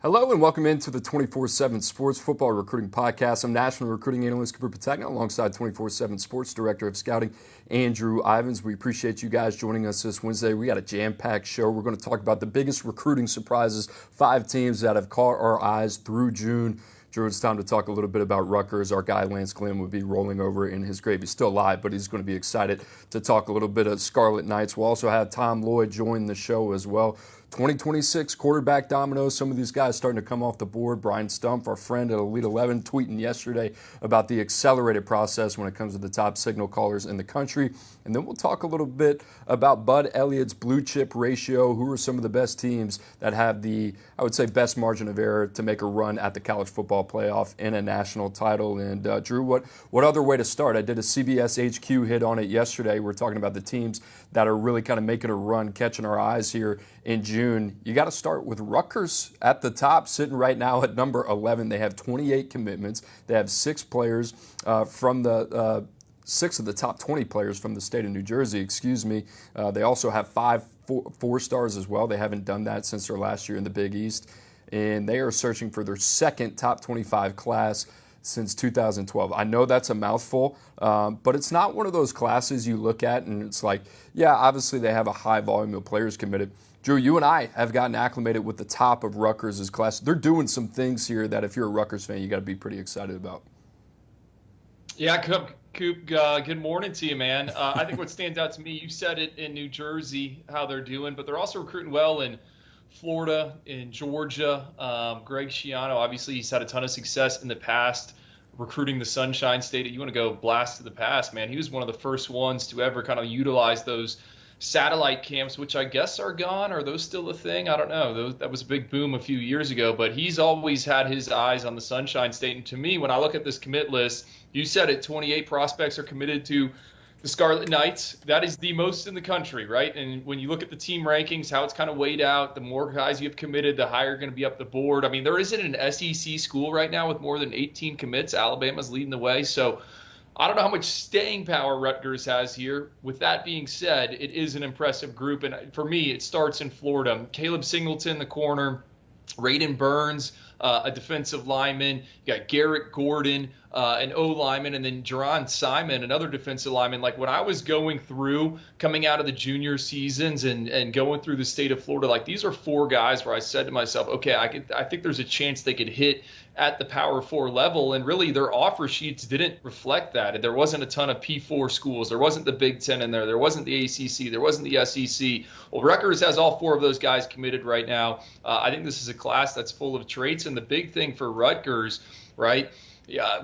Hello and welcome into the 24/7 Sports Football Recruiting Podcast. I'm National Recruiting Analyst Petagna alongside 24/7 Sports Director of Scouting, Andrew Ivins. We appreciate you guys joining us this Wednesday. We got a jam-packed show. We're going to talk about the biggest recruiting surprises, 5 teams that have caught our eyes through June. Drew, it's time to talk a little bit about Rutgers. Our guy Lance Glenn would be rolling over in his grave. He's still alive, but he's going to be excited to talk a little bit of Scarlet Knights. We'll also have Tom Lloyd join the show as well. 2026 quarterback dominoes. Some of these guys starting to come off the board. Brian Stumpf, our friend at Elite 11, tweeting yesterday about the accelerated process when it comes to the top signal callers in the country. And then we'll talk a little bit about Bud Elliott's blue chip ratio. Who are some of the best teams that have the, I would say, best margin of error to make a run at the college football playoff in a national title? And Drew, what other way to start? I did a CBS HQ hit on it yesterday. We're talking about the teams that are really kind of making a run, catching our eyes here in June. You got to start with Rutgers at the top, sitting right now at number 11. They have 28 commitments. They have 6 players from the 6 of the top 20 players from the state of New Jersey. They also have 5 four-stars as well. They haven't done that since their last year in the Big East, and they are searching for their second top 25 class since 2012. I know that's a mouthful, but it's not one of those classes you look at and it's like, yeah, obviously they have a high volume of players committed. Drew, you and I have gotten acclimated with the top of Rutgers' class. They're doing some things here that if you're a Rutgers fan, you got to be pretty excited about. Yeah, Coop, good morning to you, man. I think what stands out to me, you said it in New Jersey, how they're doing, but they're also recruiting well in Florida, in Georgia. Greg Schiano, obviously, he's had a ton of success in the past recruiting the Sunshine State. You want to go blast to the past, man. He was one of the first ones to ever kind of utilize those satellite camps, which I guess are gone. Are those still a thing? I don't know. That was a big boom a few years ago, but he's always had his eyes on the Sunshine State. And to me, when I look at this commit list, you said it, 28 prospects are committed to the Scarlet Knights. That is the most in the country, right? And when you look at the team rankings, how it's kind of weighed out, the more guys you have committed, the higher going to be up the board. I mean, there isn't an SEC school right now with more than 18 commits. Alabama's leading the way. So I don't know how much staying power Rutgers has here. With that being said, it is an impressive group. And for me, it starts in Florida. Caleb Singleton, the corner, Raiden Burns, a defensive lineman. You got Garrett Gordon, an O lineman, and then Jerron Simon, another defensive lineman. Like when I was going through, coming out of the junior seasons and going through the state of Florida, like these are 4 guys where I said to myself, okay, I think there's a chance they could hit at the Power 4 level, and really their offer sheets didn't reflect that. There wasn't a ton of P4 schools. There wasn't the Big Ten in there. There wasn't the ACC. There wasn't the SEC. Well, Rutgers has all 4 of those guys committed right now. I think this is a class that's full of traits, and the big thing for Rutgers, right,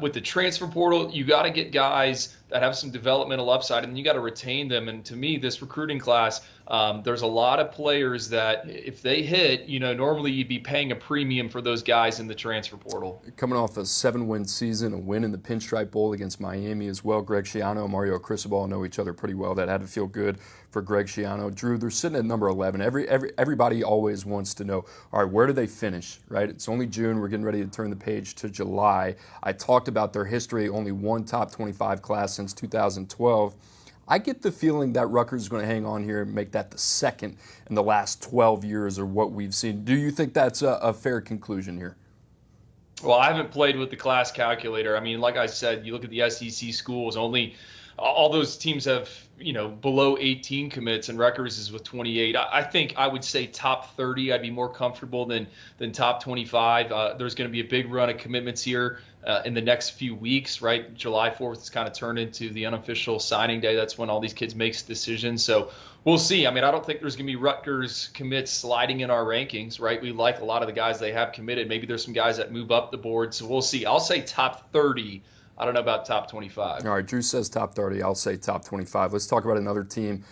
with the transfer portal, you got to get guys that have some developmental upside, and you got to retain them. And to me, this recruiting class, there's a lot of players that if they hit, normally you'd be paying a premium for those guys in the transfer portal. Coming off a 7-win season, a win in the Pinstripe Bowl against Miami as well. Greg Schiano and Mario Cristobal know each other pretty well. That had to feel good for Greg Schiano. Drew, they're sitting at number 11. Everybody always wants to know, all right, where do they finish, right? It's only June. We're getting ready to turn the page to July. I talked about their history, only one top 25 class since 2012. I get the feeling that Rutgers is going to hang on here and make that the second in the last 12 years or what we've seen. Do you think that's a fair conclusion here? Well, I haven't played with the class calculator. I mean, like I said, you look at the SEC schools, only all those teams have, below 18 commits, and Rutgers is with 28. I think I would say top 30. I'd be more comfortable than top 25. There's going to be a big run of commitments here in the next few weeks, right? July 4th is kind of turned into the unofficial signing day. That's when all these kids make decisions. So we'll see. I mean, I don't think there's going to be Rutgers commits sliding in our rankings, right? We like a lot of the guys they have committed. Maybe there's some guys that move up the board. So we'll see. I'll say top 30. I don't know about top 25. All right, Drew says top 30. I'll say top 25. Let's talk about another team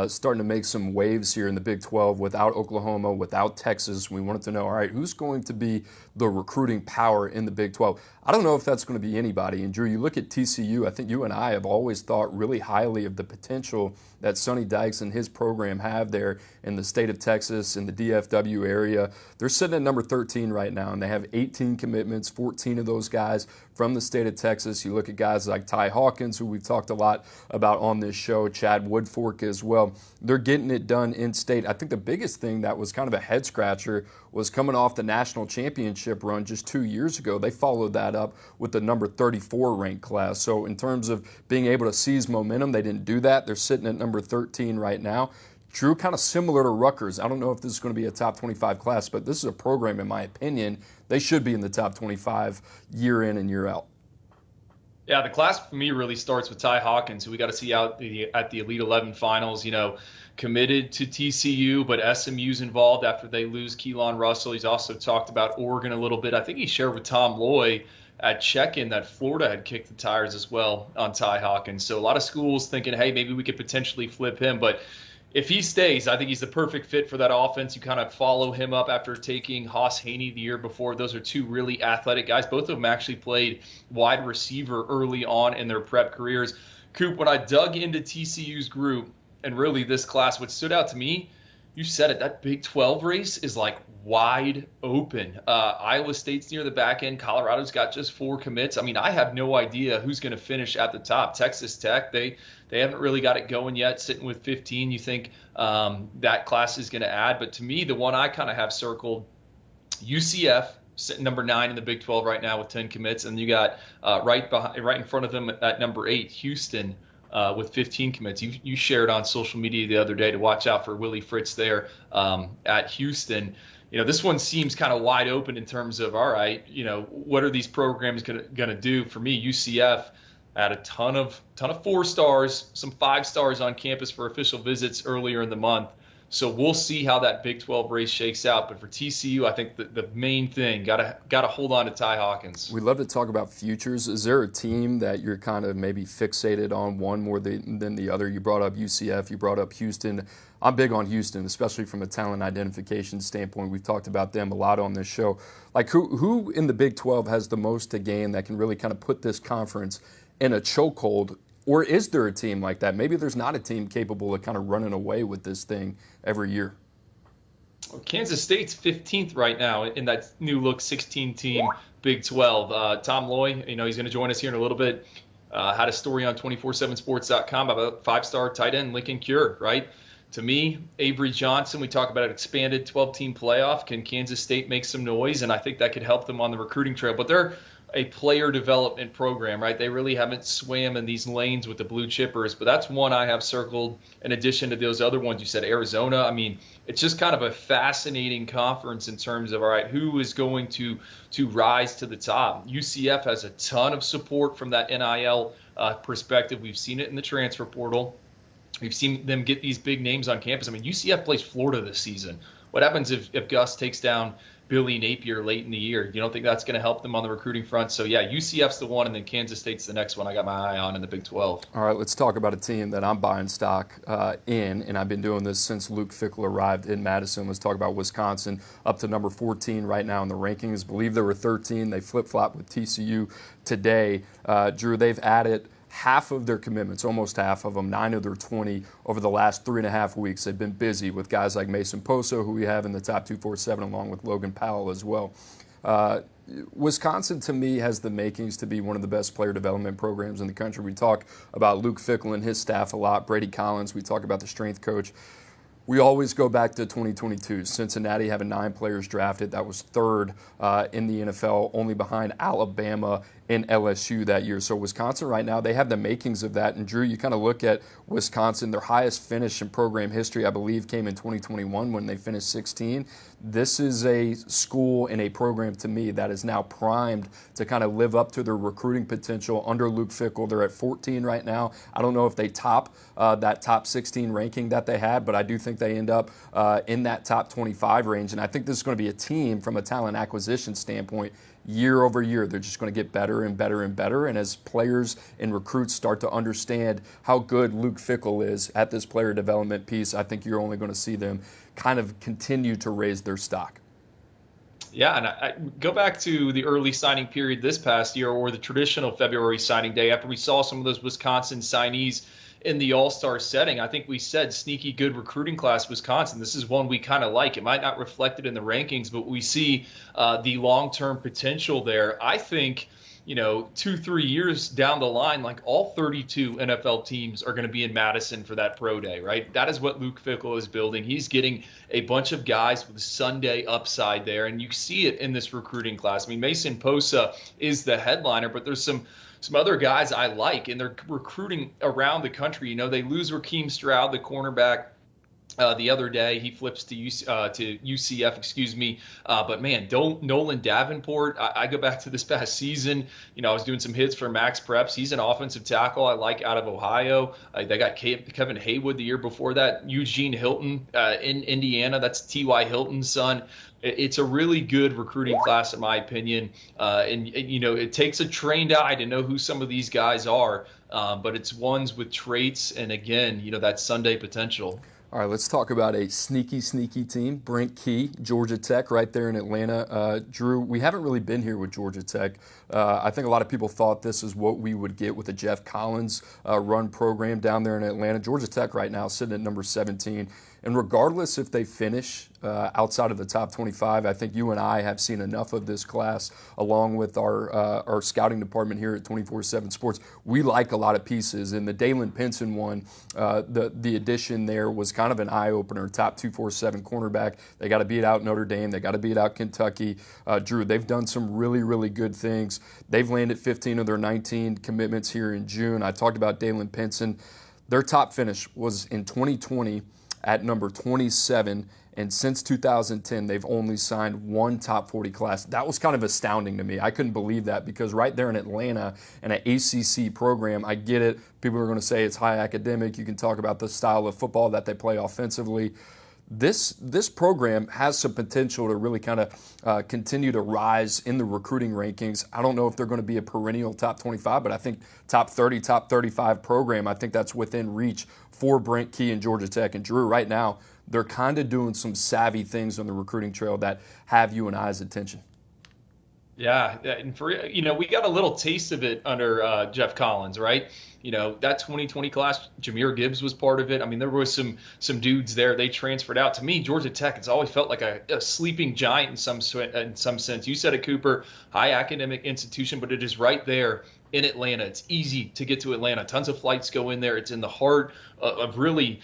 starting to make some waves here in the Big 12 without Oklahoma, without Texas. We wanted to know, all right, who's going to be the recruiting power in the Big 12? I don't know if that's going to be anybody. And Drew, you look at TCU, I think you and I have always thought really highly of the potential that Sonny Dykes and his program have there in the state of Texas, in the DFW area. They're sitting at number 13 right now, and they have 18 commitments, 14 of those guys from the state of Texas. You look at guys like Ty Hawkins, who we've talked a lot about on this show, Chad Woodfork as well. They're getting it done in state. I think the biggest thing that was kind of a head scratcher was coming off the national championship run just 2 years ago. They followed that up with the number 34 ranked class. So in terms of being able to seize momentum, they didn't do that. They're sitting at number 13 right now. Drew, kind of similar to Rutgers. I don't know if this is going to be a top 25 class, but this is a program, in my opinion, they should be in the top 25 year in and year out. Yeah, the class for me really starts with Ty Hawkins, who we got to see out at the Elite 11 finals, committed to TCU, but SMU's involved after they lose Keelan Russell. He's also talked about Oregon a little bit. I think he shared with Tom Loy at check-in that Florida had kicked the tires as well on Ty Hawkins. So a lot of schools thinking, hey, maybe we could potentially flip him. But if he stays, I think he's the perfect fit for that offense. You kind of follow him up after taking Haas Haney the year before. Those are two really athletic guys. Both of them actually played wide receiver early on in their prep careers. Coop, when I dug into TCU's group, and really this class, what stood out to me, you said it, that Big 12 race is like wide open. Iowa State's near the back end. Colorado's got just 4 commits. I mean, I have no idea who's going to finish at the top. Texas Tech, they haven't really got it going yet, sitting with 15. You think that class is going to add. But to me, the one I kind of have circled, UCF, sitting number 9 in the Big 12 right now with 10 commits. And you got right in front of them at number 8, Houston, with 15 commits. You shared on social media the other day to watch out for Willie Fritz there at Houston. This one seems kind of wide open in terms of, all right, what are these programs going to do? For me, UCF had a ton of 4 stars, some 5 stars on campus for official visits earlier in the month. So we'll see how that Big 12 race shakes out. But for TCU, I think the main thing, got to hold on to Ty Hawkins. We love to talk about futures. Is there a team that you're kind of maybe fixated on one more than the other? You brought up UCF. You brought up Houston. I'm big on Houston, especially from a talent identification standpoint. We've talked about them a lot on this show. Like who in the Big 12 has the most to gain that can really kind of put this conference in a chokehold? Or is there a team like that? Maybe there's not a team capable of kind of running away with this thing every year. Well, Kansas State's 15th right now in that new look 16-team Big 12. Tom Loy, he's going to join us here in a little bit. Had a story on 247sports.com about 5-star tight end Lincoln Cure, right? To me, Avery Johnson, we talk about an expanded 12-team playoff. Can Kansas State make some noise? And I think that could help them on the recruiting trail. But they're a player development program, right? They really haven't swam in these lanes with the blue chippers, but that's one I have circled in addition to those other ones. You said Arizona. I mean, it's just kind of a fascinating conference in terms of, all right, who is going to rise to the top? UCF has a ton of support from that NIL perspective. We've seen it in the transfer portal. We've seen them get these big names on campus. I mean, UCF plays Florida this season. What happens if Gus takes down Billy Napier late in the year? You don't think that's going to help them on the recruiting front? So, yeah, UCF's the one, and then Kansas State's the next one I got my eye on in the Big 12. All right, let's talk about a team that I'm buying stock in, and I've been doing this since Luke Fickell arrived in Madison. Let's talk about Wisconsin, up to number 14 right now in the rankings. I believe there were 13. They flip-flopped with TCU today. Drew, they've added half of their commitments, almost half of them, 9 of their 20 over the last 3.5 weeks. They've been busy with guys like Mason Poso, who we have in the top 247, along with Logan Powell as well. Wisconsin, to me, has the makings to be one of the best player development programs in the country. We talk about Luke Fickell and his staff a lot, Brady Collins. We talk about the strength coach. We always go back to 2022. Cincinnati having 9 players drafted. That was 3rd in the NFL, only behind Alabama and LSU that year. So Wisconsin right now, they have the makings of that. And Drew, you kind of look at Wisconsin, their highest finish in program history, I believe, came in 2021 when they finished 16. This is a school and a program, to me, that is now primed to kind of live up to their recruiting potential under Luke Fickell. They're at 14 right now. I don't know if they top that top 16 ranking that they had, but I do think they end up in that top 25 range. And I think this is going to be a team from a talent acquisition standpoint. Year over year, they're just going to get better and better and better. And as players and recruits start to understand how good Luke Fickell is at this player development piece, I think you're only going to see them kind of continue to raise their stock. Yeah, and I go back to the early signing period this past year, or the traditional February signing day, after we saw some of those Wisconsin signees in the All-Star setting. I think we said sneaky good recruiting class, Wisconsin. This is one we kind of like. It might not reflect it in the rankings, but we see the long-term potential there. I think, 2-3 years down the line, like all 32 NFL teams are going to be in Madison for that pro day, right? That is what Luke Fickell is building. He's getting a bunch of guys with Sunday upside there, and you see it in this recruiting class. I mean, Mason Posa is the headliner, but there's some other guys I like, and they're recruiting around the country. They lose Raheem Stroud, the cornerback, the other day. He flips to UCF, excuse me. But man, Nolan Davenport, I go back to this past season. I was doing some hits for Max Preps. He's an offensive tackle I like out of Ohio. They got Kevin Haywood the year before that. Eugene Hilton in Indiana. That's T.Y. Hilton's son. It's a really good recruiting class, in my opinion. And it takes a trained eye to know who some of these guys are. But it's ones with traits and, again, that Sunday potential. All right, let's talk about a sneaky team. Brent Key, Georgia Tech, right there in Atlanta. Drew, we haven't really been here with Georgia Tech. I think a lot of people thought this is what we would get with the Jeff Collins run program down there in Atlanta. Georgia Tech right now sitting at number 17. And regardless if they finish outside of the top 25, I think you and I have seen enough of this class, along with our scouting department here at 24/7 Sports. We like a lot of pieces, and the Dalen Pinson one, the addition there was kind of an eye-opener. Top 247 cornerback. They got to beat out Notre Dame. They got to beat out Kentucky. Drew, they've done some really good things. They've landed 15 of their 19 commitments here in June. I talked about Dalen Pinson. Their top finish was in 2020 at number 27, and since 2010, they've only signed one top 40 class. That was kind of astounding to me. I couldn't believe that, because right there in Atlanta, in an ACC program, I get it. People are going to say it's high academic. You can talk about the style of football that they play offensively. This program has some potential to really kind of continue to rise in the recruiting rankings. I don't know if they're going to be a perennial top 25, but I think top 30, top 35 program, I think that's within reach for Brent Key and Georgia Tech. And Drew, right now, they're kind of doing some savvy things on the recruiting trail that have you and I's attention. Yeah, and we got a little taste of it under Jeff Collins, right? That 2020 class, Jahmyr Gibbs was part of it. I mean, there was some dudes there. They transferred out. To me, Georgia Tech has always felt like a sleeping giant in some sense. You said it, Cooper, high academic institution, but it is right there in Atlanta. It's easy to get to Atlanta. Tons of flights go in there. It's in the heart of really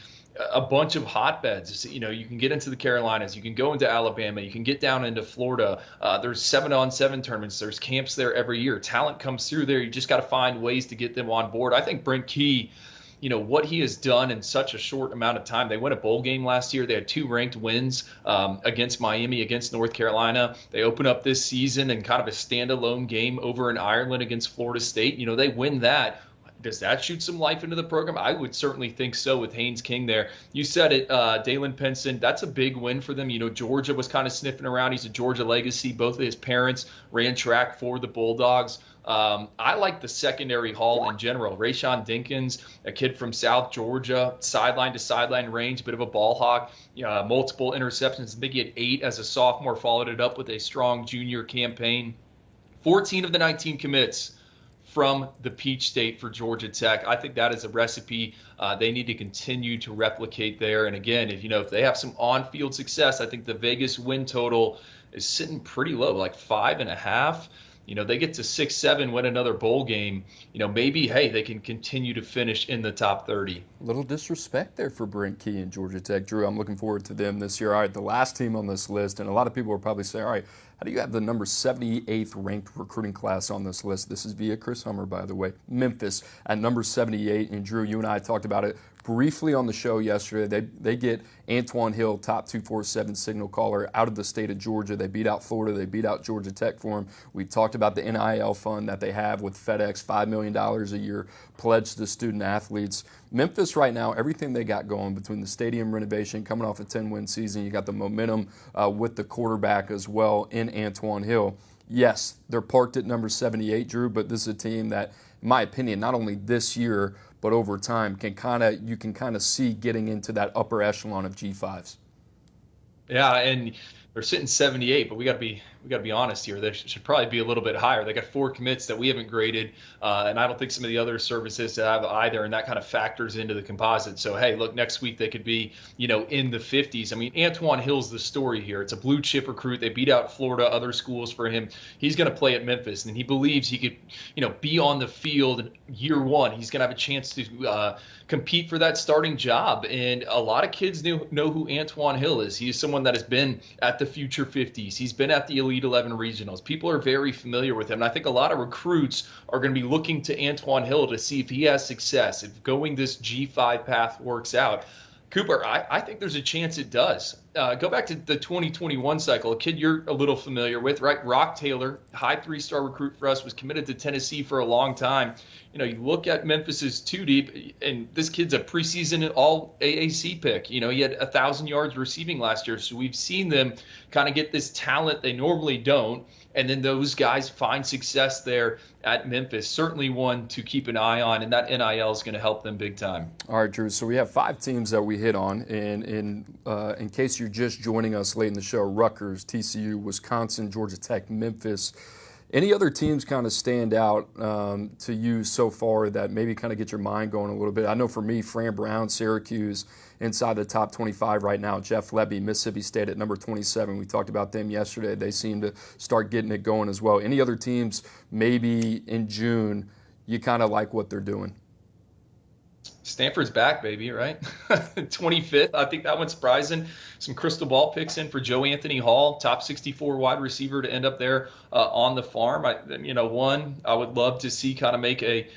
a bunch of hotbeds. You can get into the Carolinas, you can go into Alabama, you can get down into Florida. There's 7-on-7 tournaments. There's camps there every year. Talent comes through there. You just got to find ways to get them on board. I think Brent Key, what he has done in such a short amount of time. They won a bowl game last year. They had 2 ranked wins against Miami, against North Carolina. They open up this season in kind of a standalone game over in Ireland against Florida State. They win that. Does that shoot some life into the program? I would certainly think so with Haynes King there. You said it, Dalen Pinson, that's a big win for them. Georgia was kind of sniffing around. He's a Georgia legacy. Both of his parents ran track for the Bulldogs. I like the secondary haul in general. Rayshawn Dinkins, a kid from South Georgia, sideline to sideline range, bit of a ball hawk, multiple interceptions. I think he had 8 as a sophomore, followed it up with a strong junior campaign. 14 of the 19 commits from the Peach State for Georgia Tech. I think that is a recipe they need to continue to replicate there. And again, if they have some on-field success, I think the Vegas win total is sitting pretty low, like 5.5. They get to 6-7, win another bowl game. Maybe, hey, they can continue to finish in the top 30. A little disrespect there for Brent Key and Georgia Tech. Drew, I'm looking forward to them this year. All right, the last team on this list, and a lot of people will probably say, all right, how do you have the number 78th ranked recruiting class on this list? This is via Chris Hummer, by the way. Memphis at number 78. And Drew, you and I talked about it briefly on the show yesterday. They get Antoine Hill, top 247 signal caller, out of the state of Georgia. They beat out Florida. They beat out Georgia Tech for him. We talked about the NIL fund that they have with FedEx, $5 million a year pledged to student athletes. Memphis right now, everything they got going between the stadium renovation, coming off a 10-win season, you got the momentum with the quarterback as well in Antoine Hill. Yes, they're parked at number 78, Drew, but this is a team that, in my opinion, not only this year, but over time, you can kind of see getting into that upper echelon of G5s. Yeah, and they're sitting 78, but we got to be honest here. They should probably be a little bit higher. They got 4 commits that we haven't graded, and I don't think some of the other services have either, and that kind of factors into the composite. So hey, look, next week they could be in the 50s. I mean, Antoine Hill's the story here. It's a blue chip recruit. They beat out Florida, other schools for him. He's going to play at Memphis, and he believes he could be on the field year one. He's going to have a chance to compete for that starting job, and a lot of kids know who Antoine Hill is. He is someone that has been at the Future 50s. He's been at the Elite 11 regionals. People are very familiar with him, and I think a lot of recruits are going to be looking to Antoine Hill to see if he has success, if going this G5 path works out. Cooper, I think there's a chance it does. Go back to the 2021 cycle, a kid you're a little familiar with, right? Rock Taylor, high 3-star recruit for us, was committed to Tennessee for a long time. You look at Memphis's 2-deep, and this kid's a preseason all AAC pick. He had 1,000 yards receiving last year. So we've seen them kind of get this talent they normally don't. And then those guys find success there at Memphis. Certainly one to keep an eye on, and that NIL is going to help them big time. All right, Drew. So we have 5 teams that we hit on. And in case you're just joining us late in the show, Rutgers, TCU, Wisconsin, Georgia Tech, Memphis. Any other teams kind of stand out to you so far that maybe kind of get your mind going a little bit? I know for me, Fran Brown, Syracuse, inside the top 25 right now. Jeff Lebby, Mississippi State at number 27. We talked about them yesterday. They seem to start getting it going as well. Any other teams maybe in June you kind of like what they're doing? Stanford's back, baby, right? 25th. I think that one's surprising. Some crystal ball picks in for Joe Anthony Hall, top 64 wide receiver to end up there on the farm. I would love to see kind of make a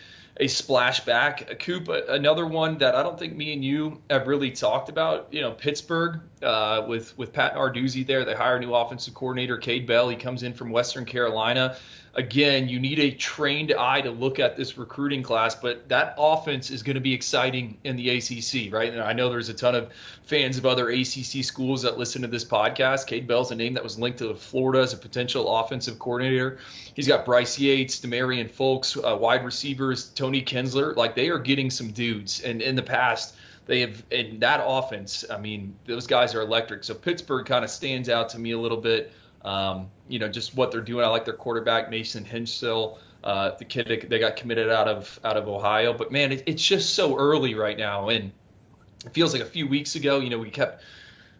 splash back. Coop, another one that I don't think me and you have really talked about, Pittsburgh with Pat Narduzzi there. They hire a new offensive coordinator, Cade Bell. He comes in from Western Carolina. Again, you need a trained eye to look at this recruiting class, but that offense is going to be exciting in the ACC, right? And I know there's a ton of fans of other ACC schools that listen to this podcast. Cade Bell's a name that was linked to Florida as a potential offensive coordinator. He's got Bryce Yates, Demarion Folks, wide receivers, Tony Kinsler. Like, they are getting some dudes. And in the past, they have, in that offense, I mean, those guys are electric. So Pittsburgh kind of stands out to me a little bit. Just what they're doing. I like their quarterback, Mason Henschel, the kid they got committed out of Ohio. But man, it's just so early right now, and it feels like a few weeks ago, we kept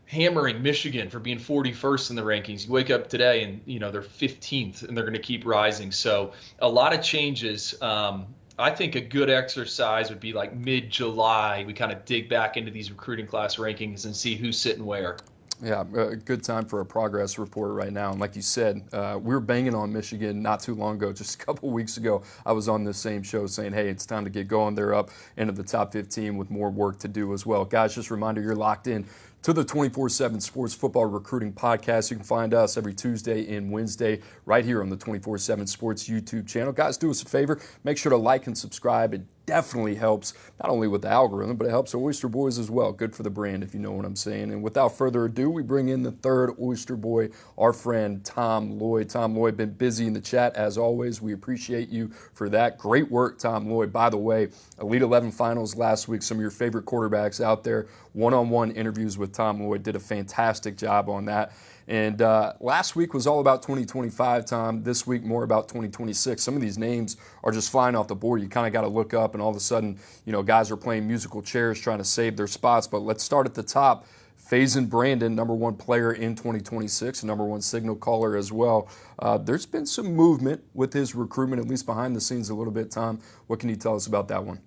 hammering Michigan for being 41st in the rankings. You wake up today and they're 15th, and they're going to keep rising. So a lot of changes. I think a good exercise would be like mid-July. We kind of dig back into these recruiting class rankings and see who's sitting where. Yeah, a good time for a progress report right now. And like you said, we were banging on Michigan not too long ago. Just a couple weeks ago, I was on this same show saying, hey, it's time to get going. They're up into the top 15 with more work to do as well. Guys, just a reminder, you're locked in to the 24/7 Sports Football Recruiting Podcast. You can find us every Tuesday and Wednesday right here on the 24/7 Sports YouTube channel. Guys, do us a favor. Make sure to like and subscribe. It definitely helps, not only with the algorithm, but it helps the Oyster Boys as well. Good for the brand, if you know what I'm saying. And without further ado, we bring in the third Oyster Boy, our friend Tom Lloyd. Tom Lloyd, been busy in the chat as always. We appreciate you for that. Great work, Tom Lloyd. By the way, Elite 11 finals last week, some of your favorite quarterbacks out there. One-on-one interviews with Tom Lloyd. Did a fantastic job on that. And last week was all about 2025, Tom. This week, more about 2026. Some of these names are just flying off the board. You kind of got to look up, and all of a sudden, guys are playing musical chairs trying to save their spots. But let's start at the top. Faison Brandon, number 1 player in 2026, number 1 signal caller as well. There's been some movement with his recruitment, at least behind the scenes a little bit, Tom. What can you tell us about that one?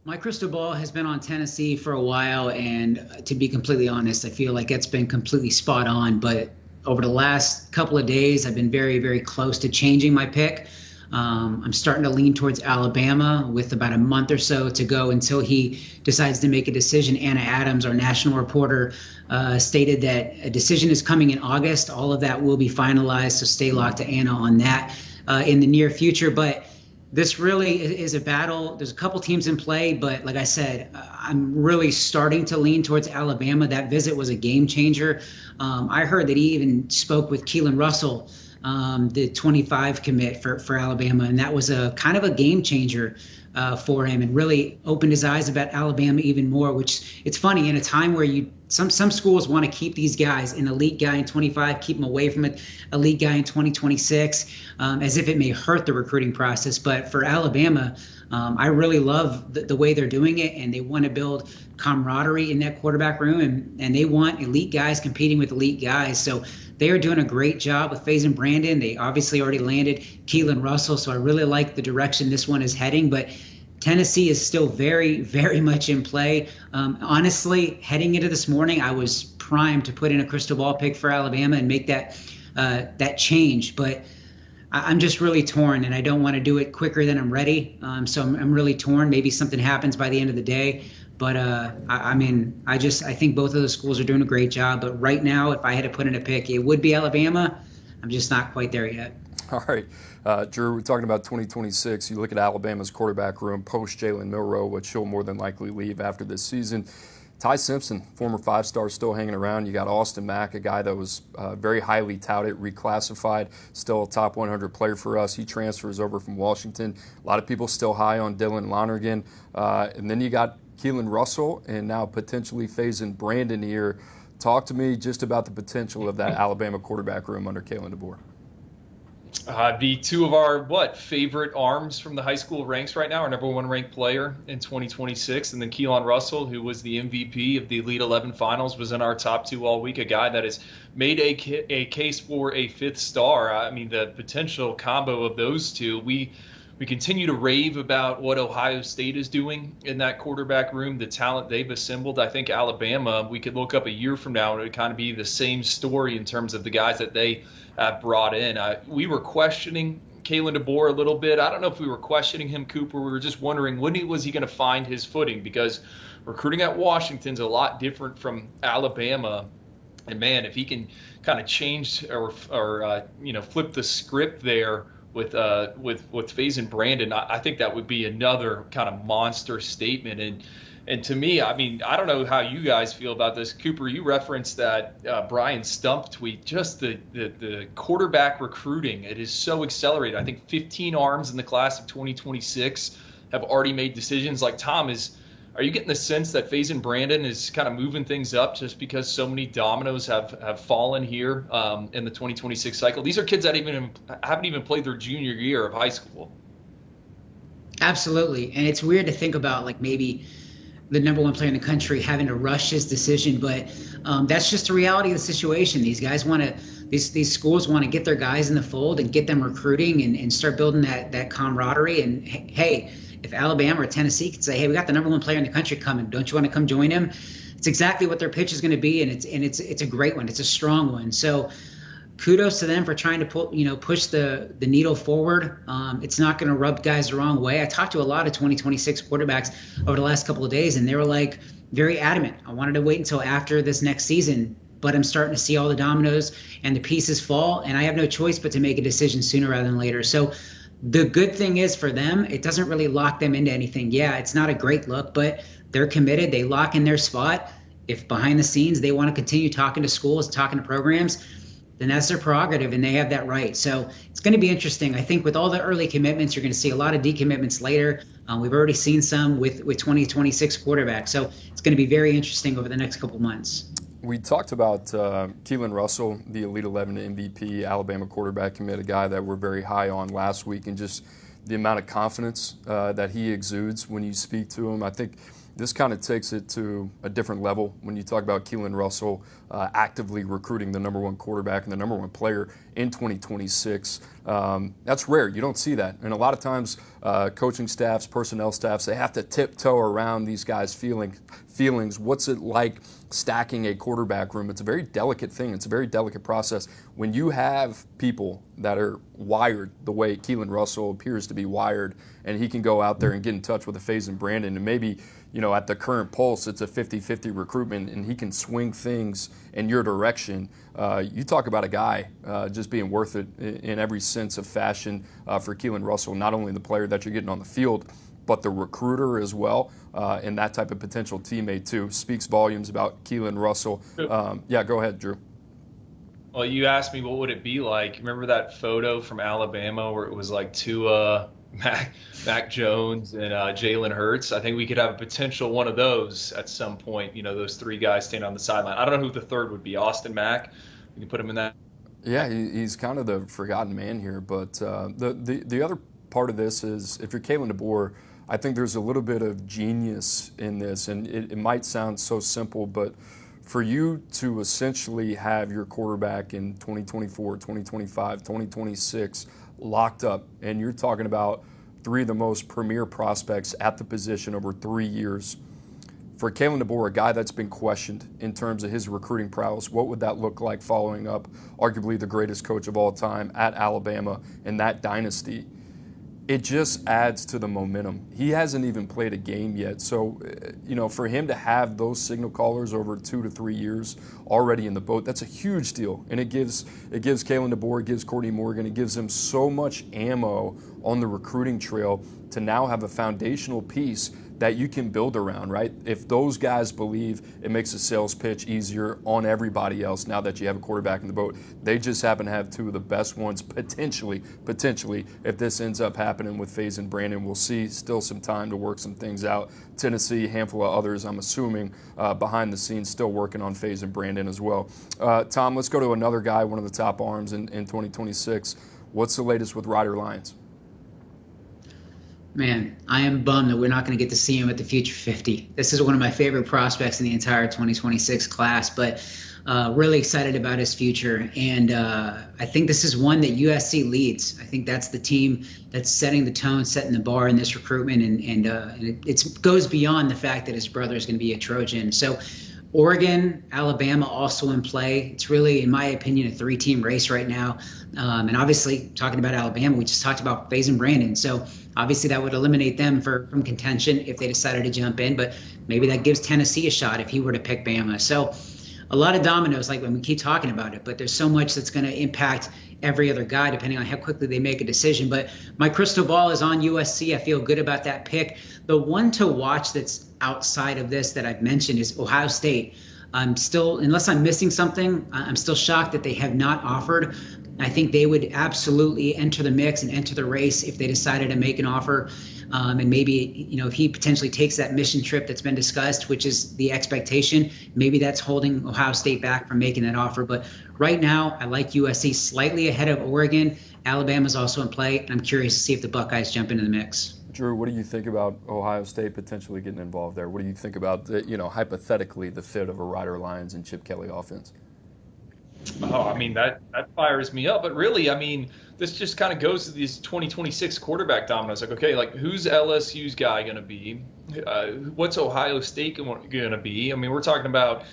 My crystal ball has been on Tennessee for a while, and to be completely honest, I feel like it's been completely spot on. But over the last couple of days, I've been very, very close to changing my pick. I'm starting to lean towards Alabama with about a month or so to go until he decides to make a decision. Anna Adams, our national reporter, stated that a decision is coming in August. All of that will be finalized, so stay locked to Anna on that in the near future. But this really is a battle. There's a couple teams in play, but like I said, I'm really starting to lean towards Alabama. That visit was a game changer. I heard that he even spoke with Keelan Russell the 25 commit for Alabama, and that was a kind of a game changer for him, and really opened his eyes about Alabama even more. Which, it's funny, in a time where some schools want to keep these guys, an elite guy in 25, keep him away from an elite guy in 2026, as if it may hurt the recruiting process. But for Alabama, I really love the way they're doing it, and they want to build camaraderie in that quarterback room, and they want elite guys competing with elite guys. So they are doing a great job with Faison Brandon. They obviously already landed Keelan Russell, so I really like the direction this one is heading. But Tennessee is still very, very much in play. Honestly, heading into this morning, I was primed to put in a crystal ball pick for Alabama and make that change. But I'm just really torn, and I don't want to do it quicker than I'm ready. So I'm really torn. Maybe something happens by the end of the day. But I think both of those schools are doing a great job. But right now, if I had to put in a pick, it would be Alabama. I'm just not quite there yet. All right. Drew, we're talking about 2026. You look at Alabama's quarterback room post Jalen Milroe, which he'll more than likely leave after this season. Ty Simpson, former five-star, still hanging around. You got Austin Mack, a guy that was very highly touted, reclassified, still a top 100 player for us. He transfers over from Washington. A lot of people still high on Dylan Lonergan. And then you got Keelan Russell and now potentially Faison Brandon here. Talk to me just about the potential of that Alabama quarterback room under Kalen DeBoer. The two of our favorite arms from the high school ranks right now, our number one ranked player in 2026, and then Keelan Russell, who was the MVP of the Elite 11 Finals, was in our top two all week. A guy that has made a case for a fifth star. I mean, the potential combo of those two. We continue to rave about what Ohio State is doing in that quarterback room, the talent they've assembled. I think Alabama, we could look up a year from now and it would kind of be the same story in terms of the guys that they brought in. We were questioning Kalen DeBoer a little bit. I don't know if we were questioning him, Cooper. We were just wondering when was he going to find his footing, because recruiting at Washington's a lot different from Alabama. And man, if he can kind of change or flip the script there with Faison Brandon, I think that would be another kind of monster statement. And to me, I mean, I don't know how you guys feel about this. Cooper, you referenced that Brian Stump tweet, just the quarterback recruiting. It is so accelerated. I think 15 arms in the class of 2026 have already made decisions. Like, Tom, are you getting the sense that Faison Brandon is kind of moving things up just because so many dominoes have fallen here in the 2026 cycle? These are kids that haven't even played their junior year of high school. Absolutely. And it's weird to think about, like, maybe the number one player in the country having to rush his decision, but that's just the reality of the situation. These guys these schools want to get their guys in the fold and get them recruiting and start building that camaraderie. And hey, if Alabama or Tennessee could say, hey, we got the number one player in the country coming, don't you want to come join him? It's exactly what their pitch is going to be, and it's a great one. It's a strong one. So kudos to them for trying to push the needle forward. It's not going to rub guys the wrong way. I talked to a lot of 2026 quarterbacks over the last couple of days, and they were like very adamant. I wanted to wait until after this next season, but I'm starting to see all the dominoes and the pieces fall, and I have no choice but to make a decision sooner rather than later. So the good thing is for them, it doesn't really lock them into anything. Yeah, it's not a great look, but they're committed. They lock in their spot. If behind the scenes they want to continue talking to schools, talking to programs, then that's their prerogative, and they have that right. So it's going to be interesting. I think with all the early commitments, you're going to see a lot of decommitments later. We've already seen some with 2026 quarterbacks. So it's going to be very interesting over the next couple months. We talked about Keelan Russell, the Elite 11 MVP, Alabama quarterback commit, a guy that we're very high on last week, and just the amount of confidence that he exudes when you speak to him. I think this kind of takes it to a different level when you talk about Keelan Russell actively recruiting the number one quarterback and the number one player in 2026. That's rare. You don't see that. And a lot of times coaching staffs, personnel staffs, they have to tiptoe around these guys' feelings. What's it like stacking a quarterback room? It's a very delicate thing. It's a very delicate process. When you have people that are wired the way Keelan Russell appears to be wired, and he can go out there and get in touch with a Faison Brandon, and maybe, at the current pulse, it's a 50-50 recruitment, and he can swing things in your direction. You talk about a guy just being worth it in every sense of fashion for Keelan Russell, not only the player that you're getting on the field, but the recruiter as well, and that type of potential teammate too. Speaks volumes about Keelan Russell. Yeah, go ahead, Drew. Well, you asked me what would it be like. Remember that photo from Alabama where it was like Tua, Mac Jones, and Jalen Hurts? I think we could have a potential one of those at some point. Those three guys standing on the sideline. I don't know who the third would be. Austin Mack. We can put him in that. Yeah, he's kind of the forgotten man here. But the other part of this is if you're Kalen DeBoer, I think there's a little bit of genius in this, and it might sound so simple, but for you to essentially have your quarterback in 2024, 2025, 2026 locked up, and you're talking about three of the most premier prospects at the position over 3 years. For Kalen DeBoer, a guy that's been questioned in terms of his recruiting prowess, what would that look like following up arguably the greatest coach of all time at Alabama in that dynasty? It just adds to the momentum. He hasn't even played a game yet. So, for him to have those signal callers over 2 to 3 years already in the boat, that's a huge deal. And it gives Kalen DeBoer, it gives Courtney Morgan, it gives him so much ammo on the recruiting trail to now have a foundational piece that you can build around, right? If those guys believe, it makes the sales pitch easier on everybody else now that you have a quarterback in the boat. They just happen to have two of the best ones potentially, if this ends up happening with FaZe and Brandon. We'll see. Still some time to work some things out. Tennessee, a handful of others, I'm assuming, behind the scenes still working on FaZe and Brandon as well. Tom, let's go to another guy, one of the top arms in 2026. What's the latest with Ryder Lyons? Man, I am bummed that we're not going to get to see him at the Future 50. This is one of my favorite prospects in the entire 2026 class, but really excited about his future. And I think this is one that USC leads. I think that's the team that's setting the tone, setting the bar in this recruitment. And it goes beyond the fact that his brother is going to be a Trojan. So Oregon, Alabama also in play. It's really, in my opinion, a three-team race right now. And obviously, talking about Alabama, we just talked about FaZe and Brandon. So obviously that would eliminate them from contention if they decided to jump in. But maybe that gives Tennessee a shot if he were to pick Bama. So a lot of dominoes, like when we keep talking about it. But there's so much that's going to impact every other guy depending on how quickly they make a decision. But my crystal ball is on USC. I feel good about that pick. The one to watch that's outside of this that I've mentioned is Ohio State. I'm still, unless I'm missing something, I'm still shocked that they have not offered. I think they would absolutely enter the mix and enter the race if they decided to make an offer. And maybe, if he potentially takes that mission trip that's been discussed, which is the expectation, maybe that's holding Ohio State back from making that offer. But right now, I like USC slightly ahead of Oregon. Alabama's also in play, and I'm curious to see if the Buckeyes jump into the mix. Drew, what do you think about Ohio State potentially getting involved there? What do you think about, hypothetically, the fit of a Ryder Lyons and Chip Kelly offense? Oh, I mean, that fires me up. But really, I mean, this just kind of goes to these 2026 quarterback dominoes. Like, okay, who's LSU's guy going to be? What's Ohio State going to be? I mean, we're talking about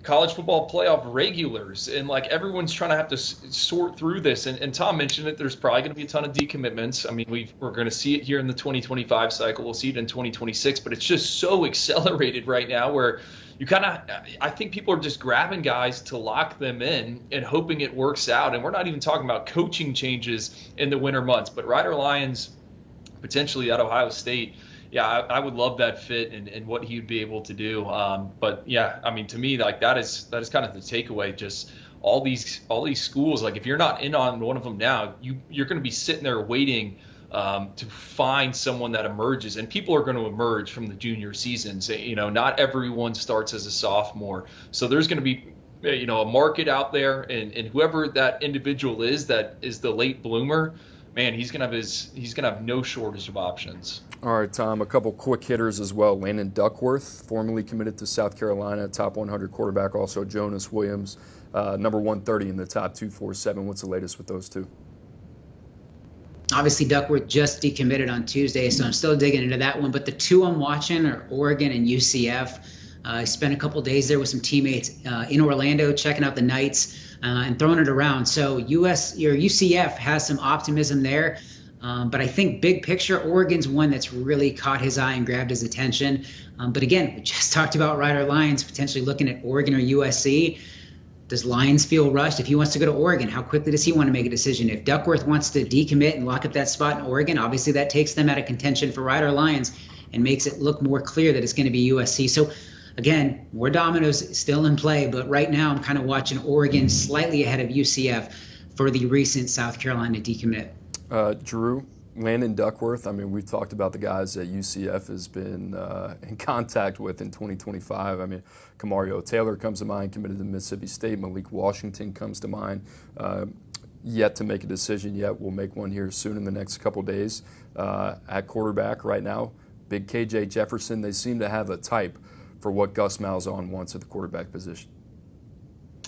college football playoff regulars, and everyone's trying to have to sort through this. And Tom mentioned it. There's probably going to be a ton of decommitments. I mean, we're going to see it here in the 2025 cycle. We'll see it in 2026, but it's just so accelerated right now where you I think people are just grabbing guys to lock them in and hoping it works out. And we're not even talking about coaching changes in the winter months, but Ryder Lyons potentially at Ohio State. Yeah, I would love that fit and what he would be able to do. But yeah, I mean, to me, that is kind of the takeaway. Just all these schools, if you're not in on one of them now, you're going to be sitting there waiting to find someone that emerges, and people are going to emerge from the junior seasons. Not everyone starts as a sophomore, so there's going to be a market out there, and whoever that individual is that is the late bloomer, man, he's gonna have no shortage of options. All right, Tom, a couple quick hitters as well. Landon Duckworth, formerly committed to South Carolina, top 100 quarterback. Also Jonas Williams, number 130 in the top 247. What's the latest with those two? Obviously, Duckworth just decommitted on Tuesday, so I'm still digging into that one. But the two I'm watching are Oregon and UCF. I spent a couple days there with some teammates in Orlando, checking out the Knights and throwing it around. So UCF has some optimism there. But I think big picture, Oregon's one that's really caught his eye and grabbed his attention. But again, we just talked about Ryder Lyons potentially looking at Oregon or USC. Does Lyons feel rushed? If he wants to go to Oregon, how quickly does he want to make a decision? If Duckworth wants to decommit and lock up that spot in Oregon, obviously that takes them out of contention for Ryder Lyons and makes it look more clear that it's going to be USC. So again, more dominoes still in play, but right now I'm kind of watching Oregon slightly ahead of UCF for the recent South Carolina decommit. Drew, Landon Duckworth, I mean, we've talked about the guys that UCF has been in contact with in 2025. I mean, Kamario Taylor comes to mind, committed to Mississippi State. Malik Washington comes to mind. Yet to make a decision yet. We'll make one here soon in the next couple days. At quarterback right now, big KJ Jefferson. They seem to have a type for what Gus Malzahn wants at the quarterback position.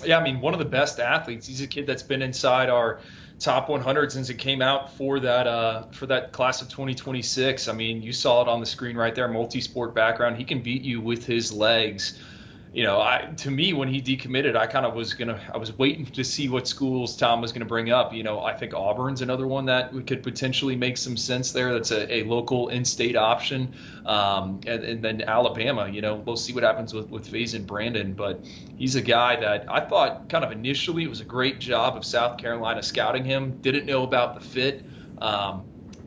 Yeah, I mean, one of the best athletes. He's a kid that's been inside our top 100 since it came out for that class of 2026. I mean, you saw it on the screen right there, multi-sport background. He can beat you with his legs. You know, to me, when he decommitted, I was waiting to see what schools Tom was going to bring up. You know, I think Auburn's another one that could potentially make some sense there. That's a local in-state option. And then Alabama, you know, we'll see what happens with Faison Brandon. But he's a guy that I thought kind of initially it was a great job of South Carolina scouting him. Didn't know about the fit.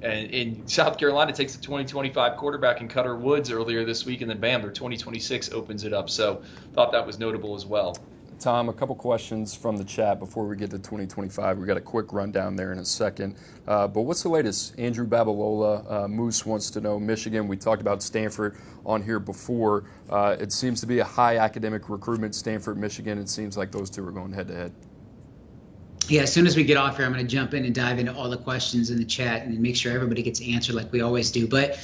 And in South Carolina takes the 2025 quarterback in Cutter Woods earlier this week, and then bam, their 2026 opens it up. So thought that was notable as well. Tom, a couple questions from the chat before we get to 2025. We got a quick rundown there in a second. But what's the latest? Andrew Babalola, Moose wants to know Michigan. We talked about Stanford on here before. It seems to be a high academic recruitment, Stanford, Michigan. It seems like those two are going head to head. Yeah, as soon as we get off here, I'm going to jump in and dive into all the questions in the chat and make sure everybody gets answered like we always do. But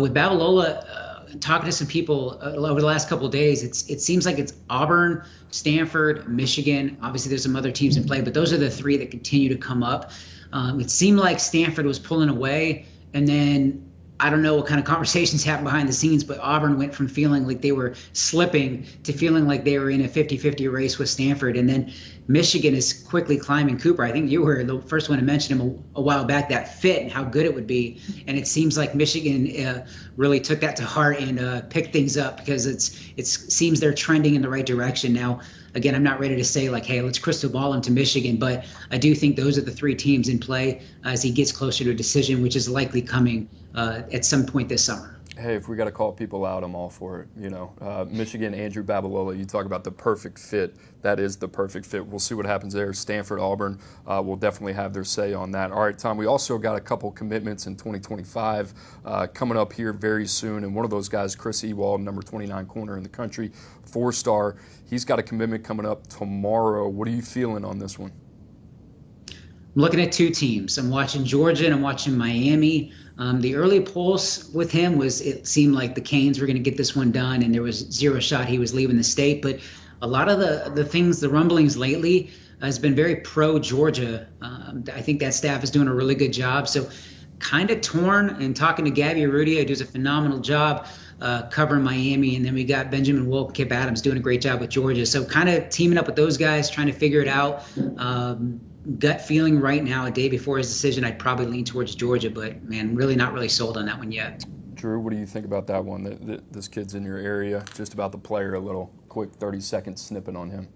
with Babalola, talking to some people over the last couple of days, it seems like it's Auburn, Stanford, Michigan. Obviously, there's some other teams in play, but those are the three that continue to come up. It seemed like Stanford was pulling away, and then I don't know what kind of conversations happened behind the scenes, but Auburn went from feeling like they were slipping to feeling like they were in a 50-50 race with Stanford. And then Michigan is quickly climbing Cooper. I think you were the first one to mention him a while back, that fit and how good it would be. And it seems like Michigan really took that to heart and picked things up because it seems they're trending in the right direction. Now, again, I'm not ready to say like, hey, let's crystal ball him to Michigan, but I do think those are the three teams in play as he gets closer to a decision, which is likely coming at some point this summer. Hey, if we got to call people out, I'm all for it. You know, Michigan, Andrew Babalola, you talk about the perfect fit. That is the perfect fit. We'll see what happens there. Stanford, Auburn will definitely have their say on that. All right, Tom, we also got a couple commitments in 2025 coming up here very soon. And one of those guys, Chris Ewald, number 29 corner in the country, 4-star. He's got a commitment coming up tomorrow. What are you feeling on this one? I'm looking at two teams. I'm watching Georgia and I'm watching Miami. The early pulse with him was it seemed like the Canes were going to get this one done and there was zero shot he was leaving the state. But a lot of the rumblings lately has been very pro-Georgia. I think that staff is doing a really good job. So kind of torn, and talking to Gabby Arrudia, who does a phenomenal job covering Miami. And then we got Benjamin Wolk, Kip Adams doing a great job with Georgia. So kind of teaming up with those guys, trying to figure it out. Gut feeling right now, a day before his decision, I'd probably lean towards Georgia, but man, really not really sold on that one yet. Drew, what do you think about that one? This kid's in your area, just about the player, a little quick 30-second snippet on him.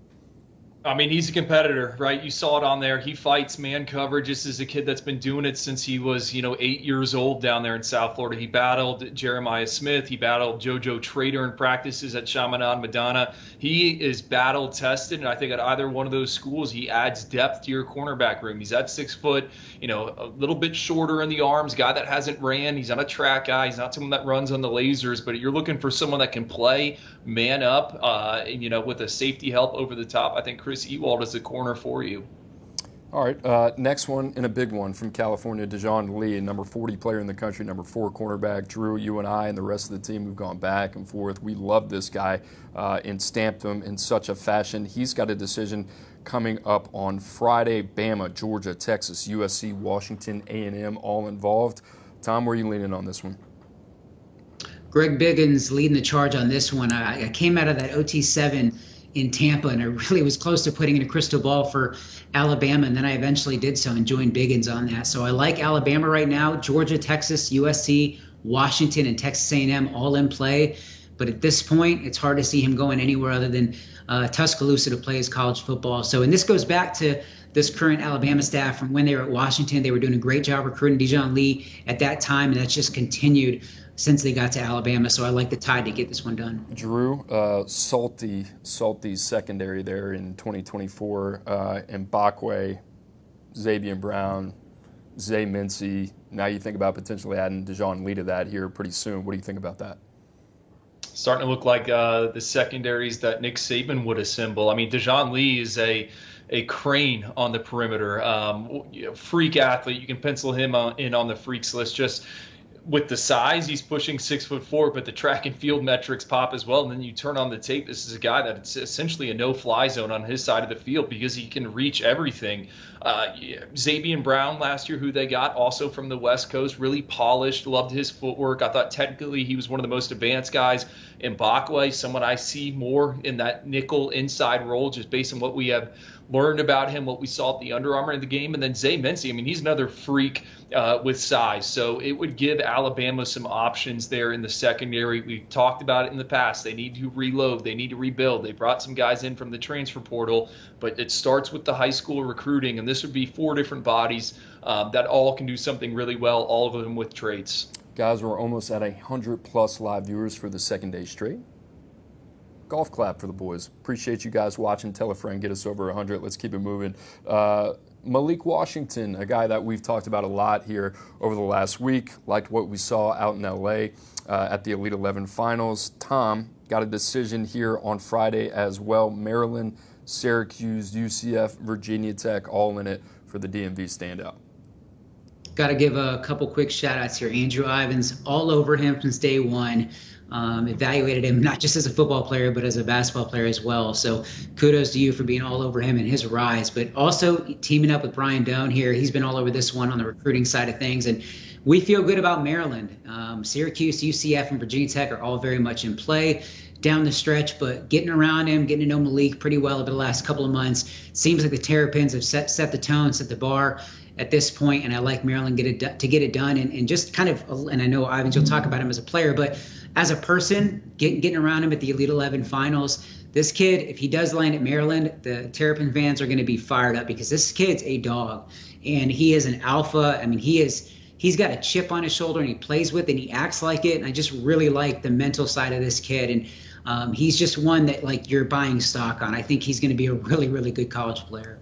I mean, he's a competitor, right? You saw it on there. He fights man coverage. This is a kid that's been doing it since he was, 8 years old down there in South Florida. He battled Jeremiah Smith. He battled JoJo Trader in practices at Chaminade Madonna. He is battle tested, and I think at either one of those schools, he adds depth to your cornerback room. He's at 6 foot, a little bit shorter in the arms, guy that hasn't ran. He's not a track guy. He's not someone that runs on the lasers, but you're looking for someone that can play man up, with a safety help over the top. I think Chris Ewald is the corner for you. All right, next one, and a big one from California, Dejon Lee, number 40 player in the country, number 4 cornerback. Drew, you and I and the rest of the team have gone back and forth. We love this guy and stamped him in such a fashion. He's got a decision coming up on Friday. Bama, Georgia, Texas, USC, Washington, A&M, all involved. Tom, where are you leaning on this one? Greg Biggins leading the charge on this one. I came out of that OT7 in Tampa, and I really was close to putting in a crystal ball for Alabama, and then I eventually did so and joined Biggins on that. So I like Alabama right now. Georgia, Texas, USC, Washington, and Texas A&M all in play. But at this point, it's hard to see him going anywhere other than Tuscaloosa to play his college football. So, and this goes back to this current Alabama staff from when they were at Washington. They were doing a great job recruiting Dijon Lee at that time, and that's just continued since they got to Alabama. So I like the Tide to get this one done. Drew, salty secondary there in 2024. Mbakwe, Xavier Brown, Zay Mincy. Now you think about potentially adding Dijon Lee to that here pretty soon. What do you think about that? Starting to look like the secondaries that Nick Saban would assemble. I mean, Dijon Lee is a crane on the perimeter, freak athlete. You can pencil him in on the freaks list. Just with the size, he's pushing 6'4", but the track and field metrics pop as well. And then you turn on the tape, this is a guy that's essentially a no-fly zone on his side of the field because he can reach everything. Xavier Brown last year, who they got, also from the West Coast, really polished, loved his footwork. I thought technically he was one of the most advanced guys. Mbakwe, someone I see more in that nickel inside role just based on what we have learned about him, what we saw at the Under Armour in the game. And then Zay Mincy, I mean, he's another freak with size. So it would give Alabama some options there in the secondary. We've talked about it in the past. They need to reload. They need to rebuild. They brought some guys in from the transfer portal, but it starts with the high school recruiting. And this would be 4 different bodies that all can do something really well, all of them with traits. Guys, we're almost at 100+ live viewers for the second day straight. Golf clap for the boys. Appreciate you guys watching. Tell a friend, get us over 100. Let's keep it moving. Malik Washington, a guy that we've talked about a lot here over the last week, liked what we saw out in L.A. At the Elite 11 finals. Tom got a decision here on Friday as well. Maryland, Syracuse, UCF, Virginia Tech, all in it for the DMV standout. Got to give a couple quick shout-outs here. Andrew Ivins, all over him since day one. Evaluated him not just as a football player, but as a basketball player as well. So kudos to you for being all over him and his rise. But also teaming up with Brian Doan here. He's been all over this one on the recruiting side of things. And we feel good about Maryland. Syracuse, UCF, and Virginia Tech are all very much in play down the stretch, but getting around him, getting to know Malik pretty well over the last couple of months. Seems like the Terrapins have set the tone, set the bar at this point, and I like Maryland to get it done. And just kind of, and I know, Ivins, you'll talk about him as a player, but as a person, getting around him at the Elite 11 finals, this kid, if he does land at Maryland, the Terrapin fans are going to be fired up because this kid's a dog, and he is an alpha. I mean, he's got a chip on his shoulder, and he plays with it, and he acts like it, and I just really like the mental side of this kid, and he's just one that, like, you're buying stock on. I think he's going to be a really, really good college player.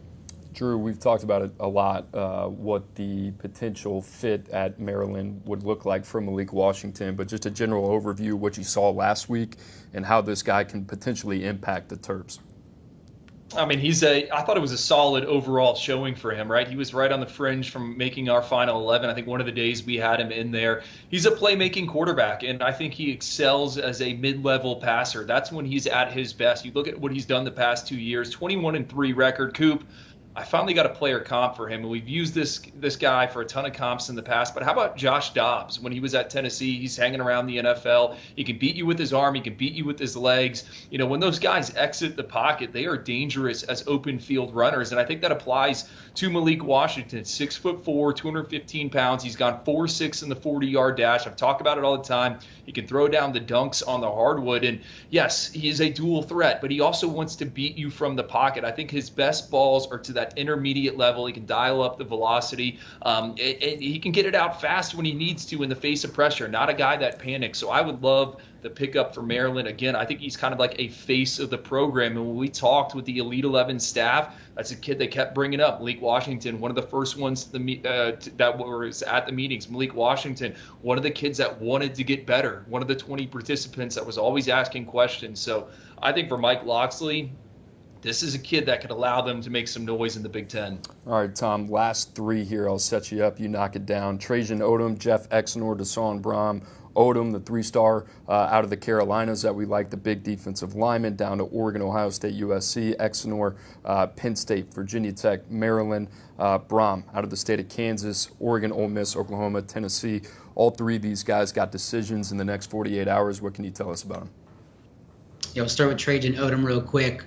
Drew, we've talked about it a lot, what the potential fit at Maryland would look like for Malik Washington, but just a general overview, what you saw last week and how this guy can potentially impact the Terps. I mean, I thought it was a solid overall showing for him, right? He was right on the fringe from making our final 11. I think one of the days we had him in there. He's a playmaking quarterback, and I think he excels as a mid-level passer. That's when he's at his best. You look at what he's done the past 2 years, 21-3 record. Coop, I finally got a player comp for him, and we've used this guy for a ton of comps in the past. But how about Josh Dobbs? When he was at Tennessee, he's hanging around the NFL. He can beat you with his arm. He can beat you with his legs. You know, when those guys exit the pocket, they are dangerous as open field runners, and I think that applies to Malik Washington. 6'4", 215 pounds. He's gone 4.6 in the 40-yard dash. I've talked about it all the time. He can throw down the dunks on the hardwood, and yes, he is a dual threat, but he also wants to beat you from the pocket. I think his best balls are to that intermediate level. He can dial up the velocity. He can get it out fast when he needs to in the face of pressure. Not a guy that panics. So I would love the pickup for Maryland. Again, I think he's kind of like a face of the program. And when we talked with the Elite 11 staff, that's a kid they kept bringing up. Malik Washington, one of the first ones that was at the meetings. Malik Washington, one of the kids that wanted to get better. One of the 20 participants that was always asking questions. So I think for Mike Loxley, this is a kid that could allow them to make some noise in the Big Ten. All right, Tom, last 3 here. I'll set you up. You knock it down. Trajan Odom, Jeff Exenor, Deshaun Brom. Odom, the 3-star out of the Carolinas that we like, the big defensive lineman, down to Oregon, Ohio State, USC. Exenor, Penn State, Virginia Tech, Maryland. Brom out of the state of Kansas, Oregon, Ole Miss, Oklahoma, Tennessee. All 3 of these guys got decisions in the next 48 hours. What can you tell us about them? Yeah, we'll start with Trajan Odom real quick.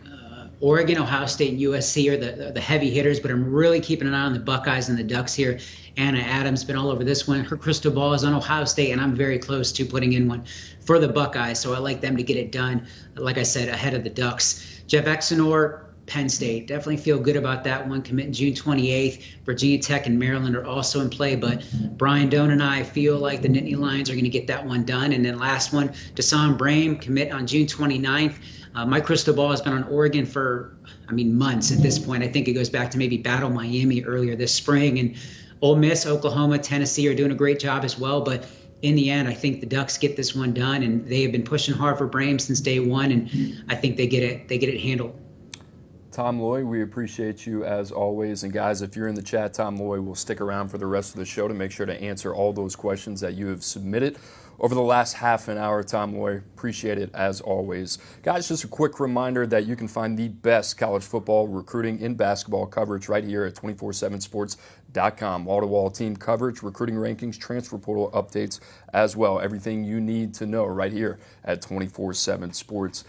Oregon, Ohio State, and USC are the heavy hitters, but I'm really keeping an eye on the Buckeyes and the Ducks here. Anna Adams been all over this one. Her crystal ball is on Ohio State, and I'm very close to putting in one for the Buckeyes, so I like them to get it done, like I said, ahead of the Ducks. Jeff Exenor, Penn State. Definitely feel good about that one, committing June 28th. Virginia Tech and Maryland are also in play, but Brian Doan and I feel like the Nittany Lions are going to get that one done. And then last one, Desan Brame, commit on June 29th. My crystal ball has been on Oregon for, months at this point. I think it goes back to maybe Battle Miami earlier this spring. And Ole Miss, Oklahoma, Tennessee are doing a great job as well. But in the end, I think the Ducks get this one done, and they have been pushing hard for Brame since day one, and I think they get it handled. Tom Loy, we appreciate you as always. And guys, if you're in the chat, Tom Loy will stick around for the rest of the show to make sure to answer all those questions that you have submitted over the last half an hour. Tom Loy, appreciate it as always. Guys, just a quick reminder that you can find the best college football, recruiting, and basketball coverage right here at 247sports.com. Wall-to-wall team coverage, recruiting rankings, transfer portal updates as well. Everything you need to know right here at 247sports.com.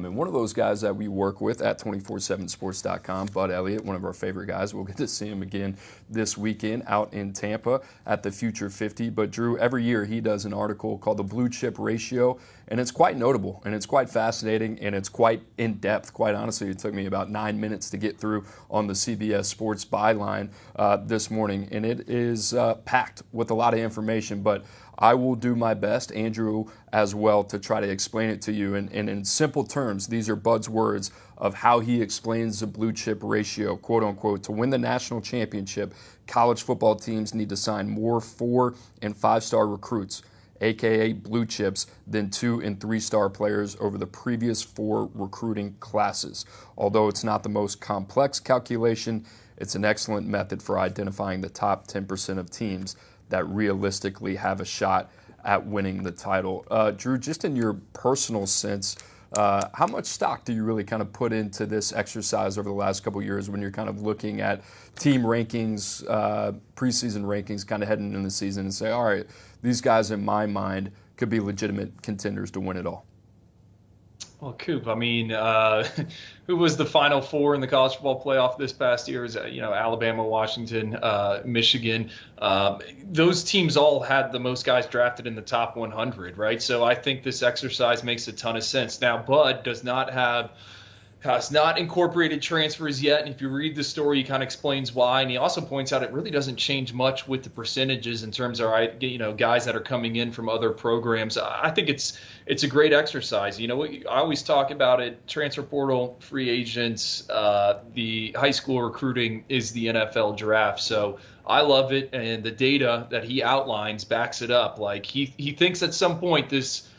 And one of those guys that we work with at 247sports.com, Bud Elliott, one of our favorite guys. We'll get to see him again this weekend out in Tampa at the Future 50. But Drew, every year he does an article called The Blue Chip Ratio, and it's quite notable, and it's quite fascinating, and it's quite in-depth. Quite honestly, it took me about 9 minutes to get through on the CBS Sports byline this morning, and it is packed with a lot of information, but I will do my best, Andrew as well, to try to explain it to you. And in simple terms, these are Bud's words of how he explains the blue chip ratio, quote unquote. To win the national championship, college football teams need to sign more 4- and 5-star recruits, aka blue chips, than 2- and 3-star players over the previous 4 recruiting classes. Although it's not the most complex calculation, it's an excellent method for identifying the top 10% of teams that realistically have a shot at winning the title. Drew, just in your personal sense, how much stock do you really kind of put into this exercise over the last couple of years when you're kind of looking at team rankings, preseason rankings, kind of heading into the season and say, all right, these guys in my mind could be legitimate contenders to win it all? Well, Coop, who was the Final Four in the college football playoff this past year? Is Alabama, Washington, Michigan. Those teams all had the most guys drafted in the top 100, right? So I think this exercise makes a ton of sense. Now, Bud has not incorporated transfers yet, and if you read the story, he kind of explains why, and he also points out it really doesn't change much with the percentages in terms of guys that are coming in from other programs. I think it's a great exercise. I always talk about it: transfer portal, free agents, the high school recruiting is the NFL draft. So I love it, and the data that he outlines backs it up. Like he thinks at some point this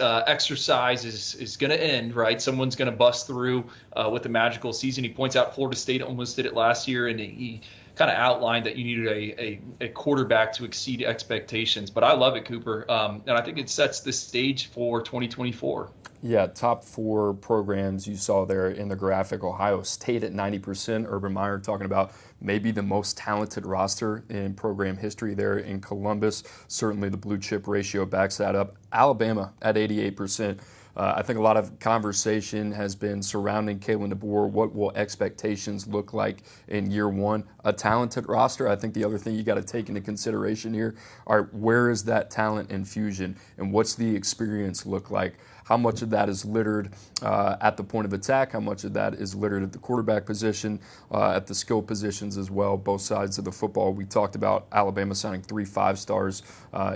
exercise is going to end, right? Someone's going to bust through with a magical season. He points out Florida State almost did it last year, and he kind of outlined that you needed a quarterback to exceed expectations. But I love it, Cooper, and I think it sets the stage for 2024. Yeah, top 4 programs you saw there in the graphic. Ohio State at 90%. Urban Meyer talking about maybe the most talented roster in program history there in Columbus. Certainly the blue chip ratio backs that up. Alabama at 88%. I think a lot of conversation has been surrounding Kalen DeBoer. What will expectations look like in year one? A talented roster. I think the other thing you got to take into consideration here are where is that talent infusion and what's the experience look like? How much of that is littered at the point of attack? How much of that is littered at the quarterback position, at the skill positions as well, both sides of the football? We talked about Alabama signing 3 5-stars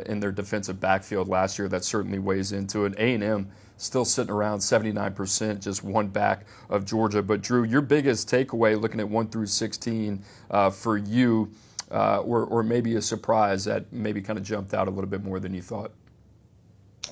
in their defensive backfield last year. That certainly weighs into it. A&M still sitting around 79%, just one back of Georgia. But, Drew, your biggest takeaway looking at 1 through 16 for you, or maybe a surprise that maybe kind of jumped out a little bit more than you thought?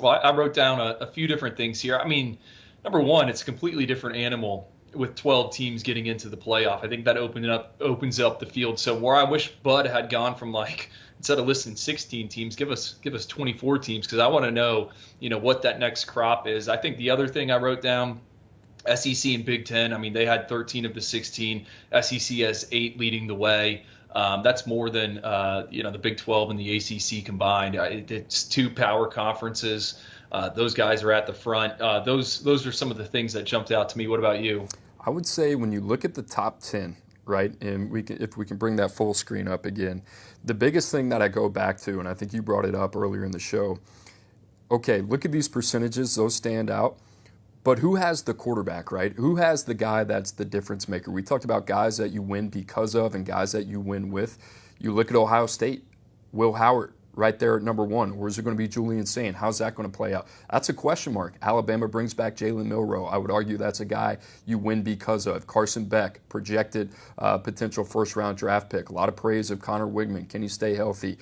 Well, I wrote down a few different things here. I mean, number one, it's a completely different animal with 12 teams getting into the playoff. I think that opens up the field. So where I wish Bud had gone from, like, instead of listing 16 teams, give us 24 teams, because I want to know, what that next crop is. I think the other thing I wrote down, SEC and Big Ten, I mean, they had 13 of the 16. SEC has 8 leading the way. That's more than the Big 12 and the ACC combined. It's 2 power conferences. Those guys are at the front. Those are some of the things that jumped out to me. What about you? I would say when you look at the top 10, right, and if we can bring that full screen up again, the biggest thing that I go back to, and I think you brought it up earlier in the show, okay, look at these percentages. Those stand out. But who has the quarterback, right? Who has the guy that's the difference maker? We talked about guys that you win because of and guys that you win with. You look at Ohio State, Will Howard right there at number one. Or is it going to be Julian Sain? How's that going to play out? That's a question mark. Alabama brings back Jalen Milroe. I would argue that's a guy you win because of. Carson Beck, projected potential first-round draft pick. A lot of praise of Connor Wigman. Can he stay healthy?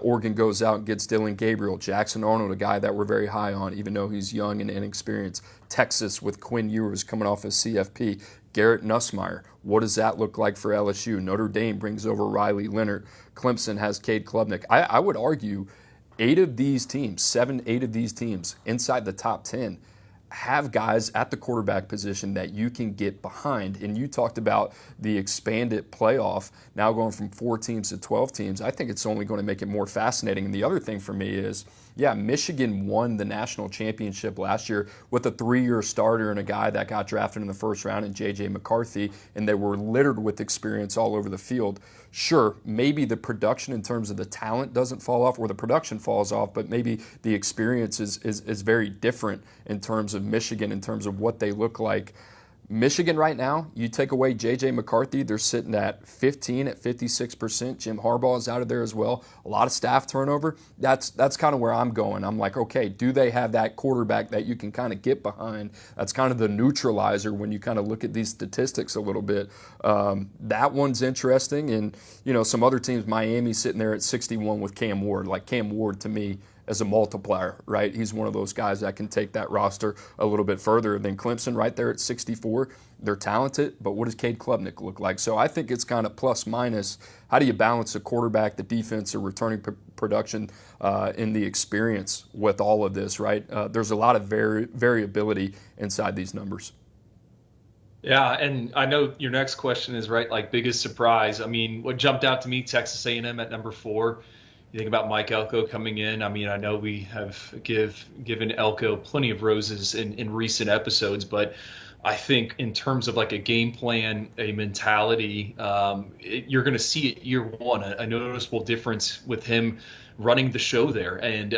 Oregon goes out and gets Dylan Gabriel. Jackson Arnold, a guy that we're very high on, even though he's young and inexperienced. Texas with Quinn Ewers coming off as CFP. Garrett Nussmeier, what does that look like for LSU? Notre Dame brings over Riley Leonard. Clemson has Cade Klubnik. I would argue 8 of these teams, 7, 8 of these teams inside the top 10 have guys at the quarterback position that you can get behind. And you talked about the expanded playoff now going from 4 teams to 12 teams. I think it's only going to make it more fascinating. And the other thing for me is, yeah, Michigan won the national championship last year with a 3-year starter and a guy that got drafted in the first round in J.J. McCarthy, and they were littered with experience all over the field. Sure, maybe the production in terms of the talent doesn't fall off, or the production falls off, but maybe the experience is very different in terms of Michigan, in terms of what they look like. Michigan right now, you take away J.J. McCarthy, they're sitting at 15 at 56%. Jim Harbaugh is out of there as well. A lot of staff turnover. That's kind of where I'm going. I'm like, okay, do they have that quarterback that you can kind of get behind? That's kind of the neutralizer when you kind of look at these statistics a little bit. That one's interesting. And, some other teams, Miami sitting there at 61 with Cam Ward. Like Cam Ward, to me, as a multiplier, right? He's one of those guys that can take that roster a little bit further than Clemson right there at 64. They're talented, but what does Cade Klubnik look like? So I think it's kind of plus minus. How do you balance the quarterback, the defense, the returning production, and the experience with all of this, right? There's a lot of variability inside these numbers. Yeah, and I know your next question is, right, like biggest surprise. I mean, what jumped out to me, Texas A&M at number 4. You think about Mike Elko coming in. I mean, I know we have given Elko plenty of roses in recent episodes, but I think in terms of like a game plan, a mentality, you're going to see it year one, a noticeable difference with him running the show there. And,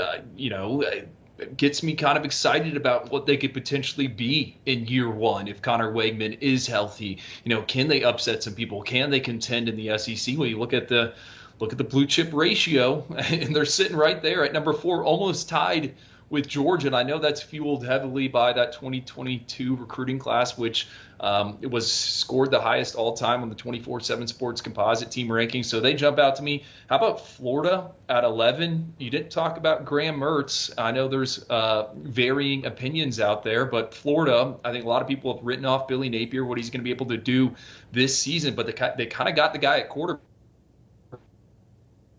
it gets me kind of excited about what they could potentially be in year one if Connor Wegman is healthy. Can they upset some people? Can they contend in the SEC? Well, you look at the blue chip ratio, and they're sitting right there at number 4, almost tied with Georgia. And I know that's fueled heavily by that 2022 recruiting class, which it was scored the highest all time on the 24/7 Sports Composite team ranking. So they jump out to me. How about Florida at 11? You didn't talk about Graham Mertz. I know there's varying opinions out there, but Florida, I think a lot of people have written off Billy Napier, what he's going to be able to do this season, but they kind of got the guy at quarterback.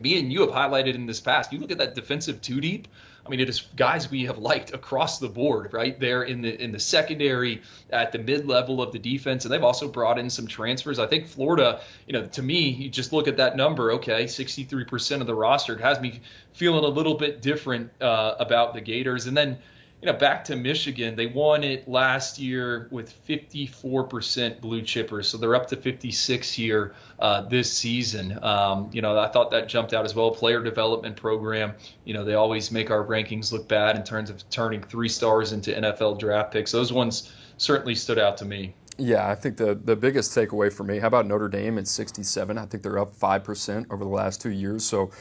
Me and you have highlighted in this past. You look at that defensive 2-deep. I mean, it is guys we have liked across the board, right there in the secondary, at the mid-level of the defense, and they've also brought in some transfers. I think Florida, to me, you just look at that number. Okay, 63% of the roster. It has me feeling a little bit different about the Gators, and then. Back to Michigan, they won it last year with 54% blue chippers, so they're up to 56 here this season. I thought that jumped out as well. Player development program, they always make our rankings look bad in terms of turning 3 stars into NFL draft picks. Those ones certainly stood out to me. Yeah, I think the biggest takeaway for me, how about Notre Dame at 67? I think they're up 5% over the last 2 years. So,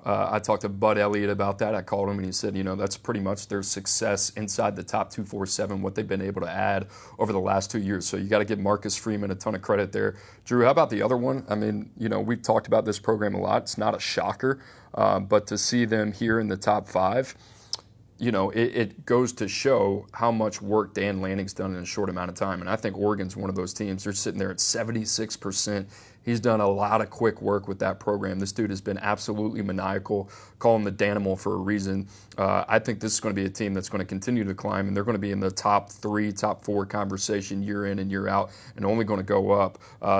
I talked to Bud Elliott about that. I called him and he said, that's pretty much their success inside the top 247, what they've been able to add over the last 2 years. So you got to give Marcus Freeman a ton of credit there. Drew, how about the other one? I mean, we've talked about this program a lot. It's not a shocker, but to see them here in the top 5, it goes to show how much work Dan Lanning's done in a short amount of time. And I think Oregon's one of those teams. They're sitting there at 76%. He's done a lot of quick work with that program. This dude has been absolutely maniacal. Call him the Danimal for a reason. I think this is going to be a team that's going to continue to climb, and they're going to be in the top 3, top 4 conversation year in and year out, and only going to go up.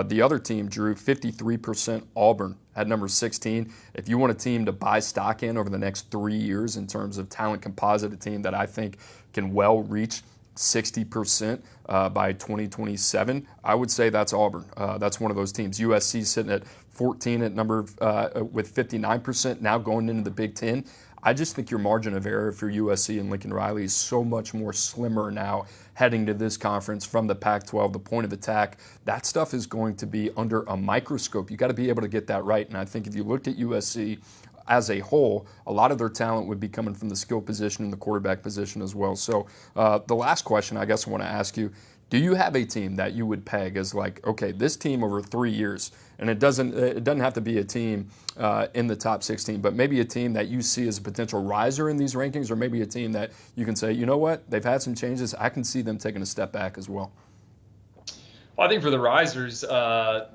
The other team, Drew, 53% Auburn at number 16. If you want a team to buy stock in over the next 3 years in terms of talent composite, a team that I think can well reach 60% by 2027, I would say that's Auburn. That's one of those teams. USC sitting at 14 at number with 59% now going into the Big Ten. I just think your margin of error for USC and Lincoln Riley is so much more slimmer now heading to this conference from the Pac-12, the point of attack. That stuff is going to be under a microscope. You got to be able to get that right. And I think if you looked at USC as a whole, a lot of their talent would be coming from the skill position and the quarterback position as well. So the last question I guess I want to ask you, do you have a team that you would peg as like, okay, this team over 3 years, and it doesn't have to be a team in the top 16, but maybe a team that you see as a potential riser in these rankings, or maybe a team that you can say, you know what, they've had some changes, I can see them taking a step back as well? Well, I think for the risers, the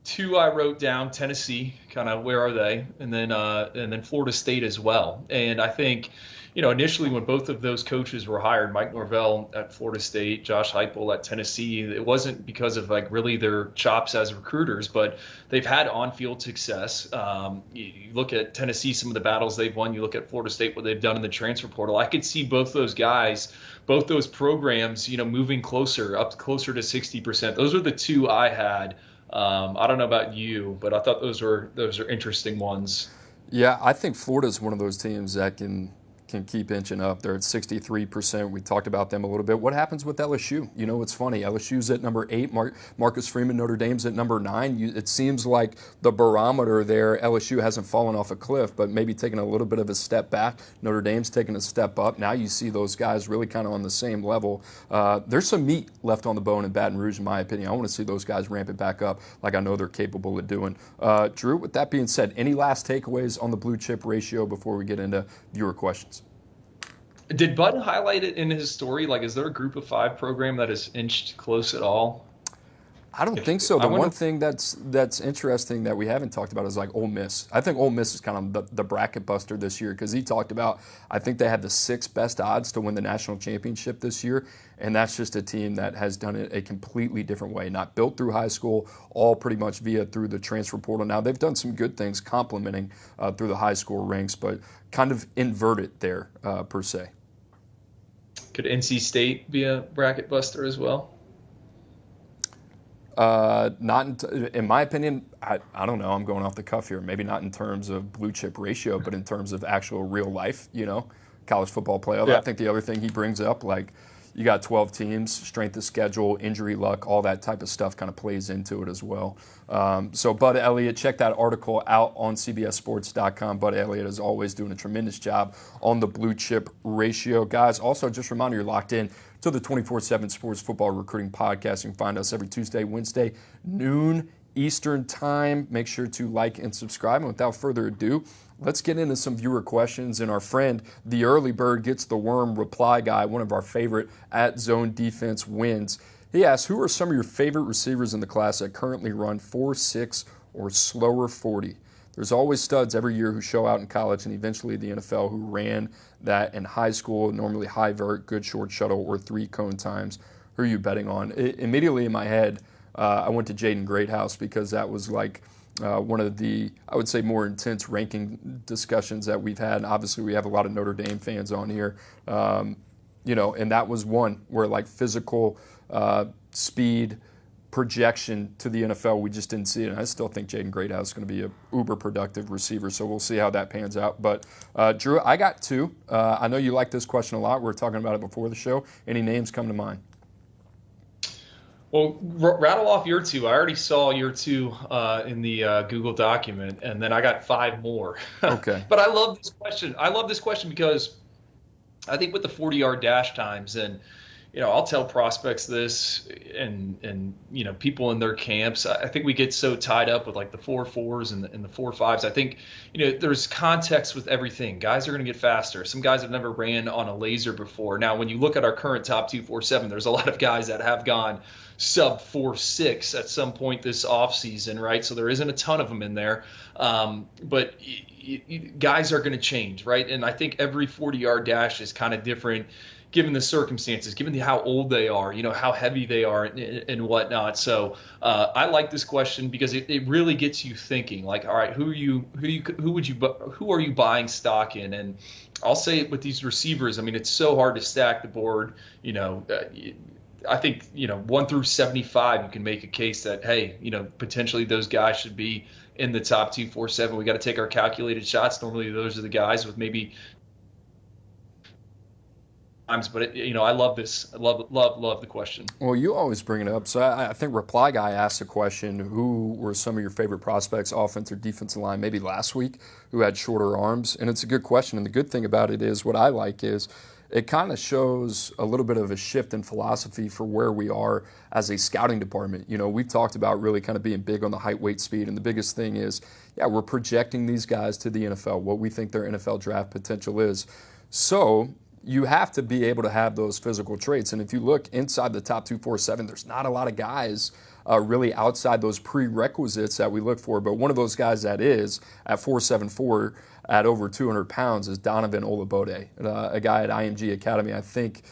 two I wrote down, Tennessee, kind of where are they, and then Florida State as well. And I think, initially when both of those coaches were hired, Mike Norvell at Florida State, Josh Heupel at Tennessee, it wasn't because of like really their chops as recruiters, but they've had on-field success. You look at Tennessee, some of the battles they've won. You look at Florida State, what they've done in the transfer portal. I could see both those guys, both those programs, moving up closer to 60%. Those are the two I had. I don't know about you, but I thought those are interesting ones. Yeah, I think Florida's one of those teams that can keep inching up. They're at 63%. We talked about them a little bit. What happens with LSU? It's funny. LSU's at number 8. Marcus Freeman, Notre Dame's at number 9. It seems like the barometer there, LSU hasn't fallen off a cliff, but maybe taking a little bit of a step back. Notre Dame's taking a step up. Now you see those guys really kind of on the same level. There's some meat left on the bone in Baton Rouge, in my opinion. I want to see those guys ramp it back up like I know they're capable of doing. Drew, with that being said, any last takeaways on the blue chip ratio before we get into viewer questions? Did Bud highlight it in his story? Like, is there a group of 5 program that is inched close at all? I don't think so. The one thing that's interesting that we haven't talked about is like Ole Miss. I think Ole Miss is kind of the bracket buster this year because he talked about, I think they have the 6th best odds to win the national championship this year, and that's just a team that has done it a completely different way, not built through high school, all pretty much through the transfer portal. Now, they've done some good things complementing through the high school ranks, but kind of inverted there per se. Could NC State be a bracket buster as well? Not in my opinion. I don't know. I'm going off the cuff here. Maybe not in terms of blue chip ratio, but in terms of actual real life, college football playoff. Yeah. I think the other thing he brings up, like you got 12 teams, strength of schedule, injury luck, all that type of stuff kind of plays into it as well. So Bud Elliott, check that article out on CBSSports.com. Bud Elliott is always doing a tremendous job on the blue chip ratio. Guys, also just a reminder, you're locked in to the 24/7 Sports Football Recruiting Podcast. You can find us every Tuesday, Wednesday, noon Eastern Time. Make sure to like and subscribe. And without further ado, let's get into some viewer questions. And our friend, the early bird gets the worm reply guy, one of our favorite at Zone Defense wins. He asks, who are some of your favorite receivers in the class that currently run 4.6 or slower 40? There's always studs every year who show out in college and eventually the NFL who ran that in high school, normally high vert, good short shuttle, or 3-cone times. Who are you betting on? Immediately in my head, I went to Jaden Greathouse because that was like one of the, I would say, more intense ranking discussions that we've had. And obviously, we have a lot of Notre Dame fans on here, and that was one where like physical speed, projection to the NFL, we just didn't see it. And I still think Jaden Greathouse is going to be an uber productive receiver, so we'll see how that pans out. But Drew, I got 2. I know you like this question a lot. We were talking about it before the show. Any names come to mind? Well, rattle off your 2. I already saw your 2 in the Google document, and then I got 5 more. Okay. But I love this question. I love this question because I think with the 40-yard dash times, and I'll tell prospects this, and people in their camps. I think we get so tied up with like the 4.4s and the 4.5s. I think there's context with everything. Guys are going to get faster. Some guys have never ran on a laser before. Now, when you look at our current top 247, there's a lot of guys that have gone sub 4.6 at some point this offseason, right? So there isn't a ton of them in there. But guys are going to change, right? And I think every 40-yard dash is kind of different given the circumstances, given how old they are, how heavy they are and whatnot. So I like this question because it really gets you thinking, like, all right, who are you buying stock in? And I'll say it with these receivers. I mean, it's so hard to stack the board, I think 1 through 75, you can make a case that hey, potentially those guys should be in the top 247. We got to take our calculated shots. Normally, those are the guys with maybe times, but I love this. I love the question. Well, you always bring it up. So I think Reply Guy asked a question: who were some of your favorite prospects, offense or defensive line, maybe last week, who had shorter arms? And it's a good question. And the good thing about it is, what I like is, it kind of shows a little bit of a shift in philosophy for where we are as a scouting department. We've talked about really kind of being big on the height, weight, speed, and the biggest thing is, we're projecting these guys to the NFL, what we think their NFL draft potential is. So you have to be able to have those physical traits. And if you look inside the top 247, there's not a lot of guys really outside those prerequisites that we look for. But one of those guys that is at 4'7" at over 200 pounds is Donovan Olabode, a guy at IMG Academy, I think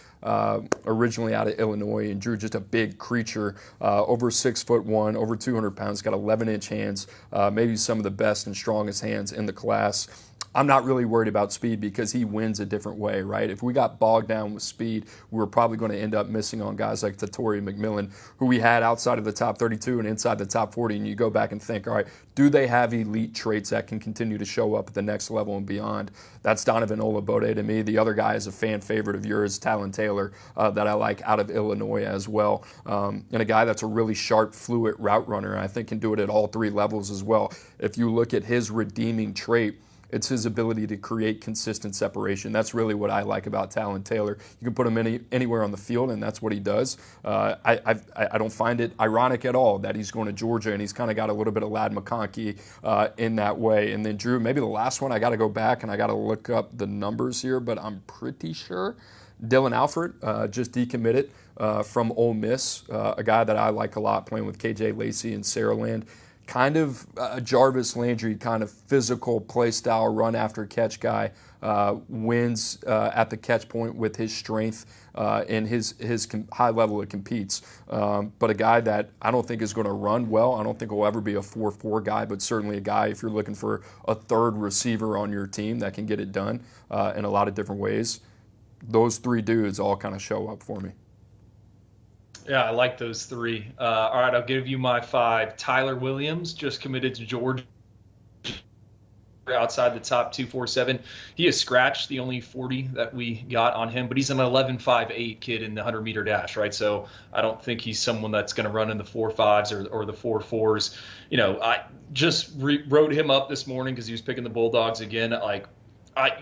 originally out of Illinois, and Drew, just a big creature, over 6'1", over 200 pounds, got 11-inch hands, maybe some of the best and strongest hands in the class. I'm not really worried about speed because he wins a different way, right? If we got bogged down with speed, we were probably going to end up missing on guys like Tatori McMillan, who we had outside of the top 32 and inside the top 40, and you go back and think, all right, do they have elite traits that can continue to show up at the next level and beyond? That's Donovan Olabode to me. The other guy is a fan favorite of yours, Talon Taylor, that I like out of Illinois as well, and a guy that's a really sharp, fluid route runner, and I think can do it at all three levels as well. If you look at his redeeming trait, it's his ability to create consistent separation. That's really what I like about Talon Taylor. You can put him anywhere on the field, and that's what he does. I don't find it ironic at all that he's going to Georgia, and he's kind of got a little bit of Ladd McConkey in that way. And then, Drew, maybe the last one, I got to go back, and I got to look up the numbers here, but I'm pretty sure Dylan Alford just decommitted from Ole Miss, a guy that I like a lot, playing with KJ Lacey and Saraland. Kind of a Jarvis Landry kind of physical play style, run after catch guy, wins at the catch point with his strength and his high level it competes. But a guy that I don't think is going to run well. I don't think will ever be a 4-4 guy, but certainly a guy if you're looking for a third receiver on your team that can get it done in a lot of different ways. Those three dudes all kind of show up for me. Yeah, I like those three. All right, I'll give you my 5. Tyler Williams just committed to Georgia, outside the top 247. He has scratched the only 40 that we got on him, but he's an 11.58 kid in the 100-meter dash, right? So I don't think he's someone that's going to run in the 4.5s or the 4.4s. I just wrote him up this morning because he was picking the Bulldogs again.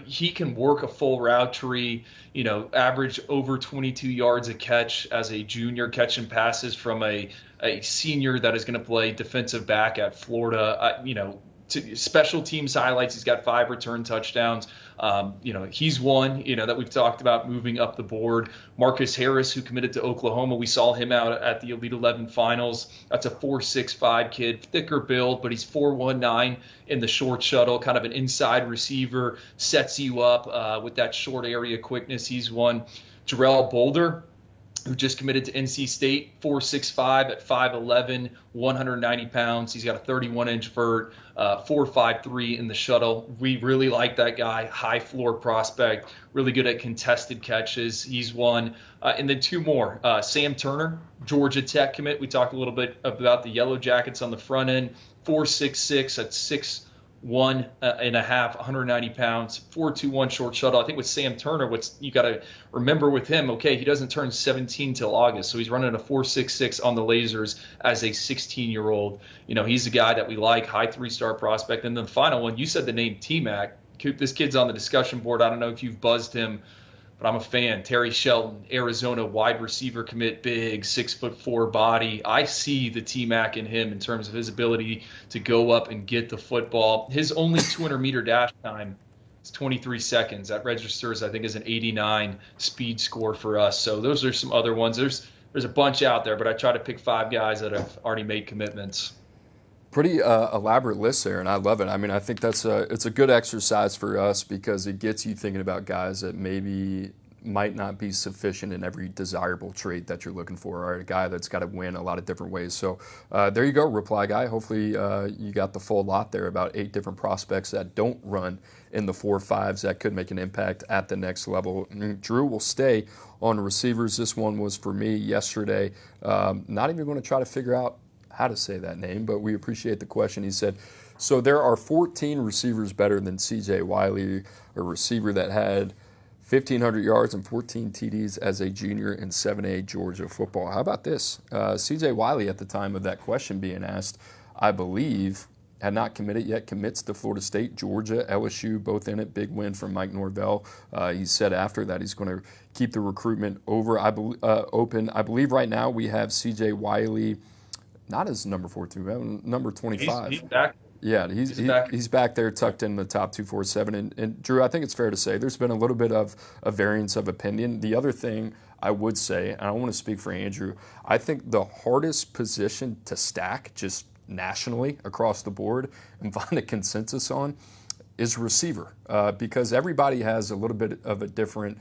He can work a full route tree, average over 22 yards a catch as a junior, catching passes from a senior that is going to play defensive back at Florida. To special teams highlights, he's got 5 return touchdowns. He's one, that we've talked about moving up the board. Marcus Harris, who committed to Oklahoma, we saw him out at the Elite 11 finals. That's a 4.65 kid, thicker build, but he's 4.19 in the short shuttle, kind of an inside receiver, sets you up with that short area quickness. He's one. Jarrell Boulder, who just committed to NC State, 4.65 at 5'11", 190 pounds. He's got a 31-inch vert, 4.53 in the shuttle. We really like that guy, high floor prospect, really good at contested catches. He's one. And then 2 more. Sam Turner, Georgia Tech commit. We talked a little bit about the Yellow Jackets on the front end, 4.66 at 6'1.5", 190 pounds, 4.21 short shuttle. I think with Sam Turner, what's you got to remember with him, he doesn't turn 17 till August, so he's running a 4.66 on the lasers as a 16-year-old. He's a guy that we like, high 3-star prospect. And then the final one, you said the name T-Mac. This kid's on the discussion board. I don't know if you've buzzed him, but I'm a fan. Terry Shelton, Arizona wide receiver commit, big, 6'4" body. I see the T-Mac in him in terms of his ability to go up and get the football. His only 200-meter dash time is 23 seconds. That registers, I think, as an 89 speed score for us. So those are some other ones. There's a bunch out there, but I try to pick 5 guys that have already made commitments. Pretty elaborate list there, and I love it. I think it's a good exercise for us because it gets you thinking about guys that maybe might not be sufficient in every desirable trait that you're looking for, or a guy that's got to win a lot of different ways. So there you go, reply guy. Hopefully you got the full lot there about 8 different prospects that don't run in the 4.5s that could make an impact at the next level. Drew will stay on receivers. This one was for me yesterday. Not even going to try to figure out how to say that name, but we appreciate the question. He said, so there are 14 receivers better than C.J. Wiley, a receiver that had 1,500 yards and 14 TDs as a junior in 7A Georgia football. How about this? C.J. Wiley, at the time of that question being asked, I believe, had not committed yet, commits to Florida State, Georgia, LSU, both in it. Big win from Mike Norvell. He said after that he's going to keep the recruitment open. I believe right now we have C.J. Wiley, not as number 42, number 25. He's back. Yeah, he's back there tucked in the top 247. And Drew, I think it's fair to say there's been a little bit of a variance of opinion. The other thing I would say, and I want to speak for Andrew, I think the hardest position to stack just nationally across the board and find a consensus on is receiver, because everybody has a little bit of a different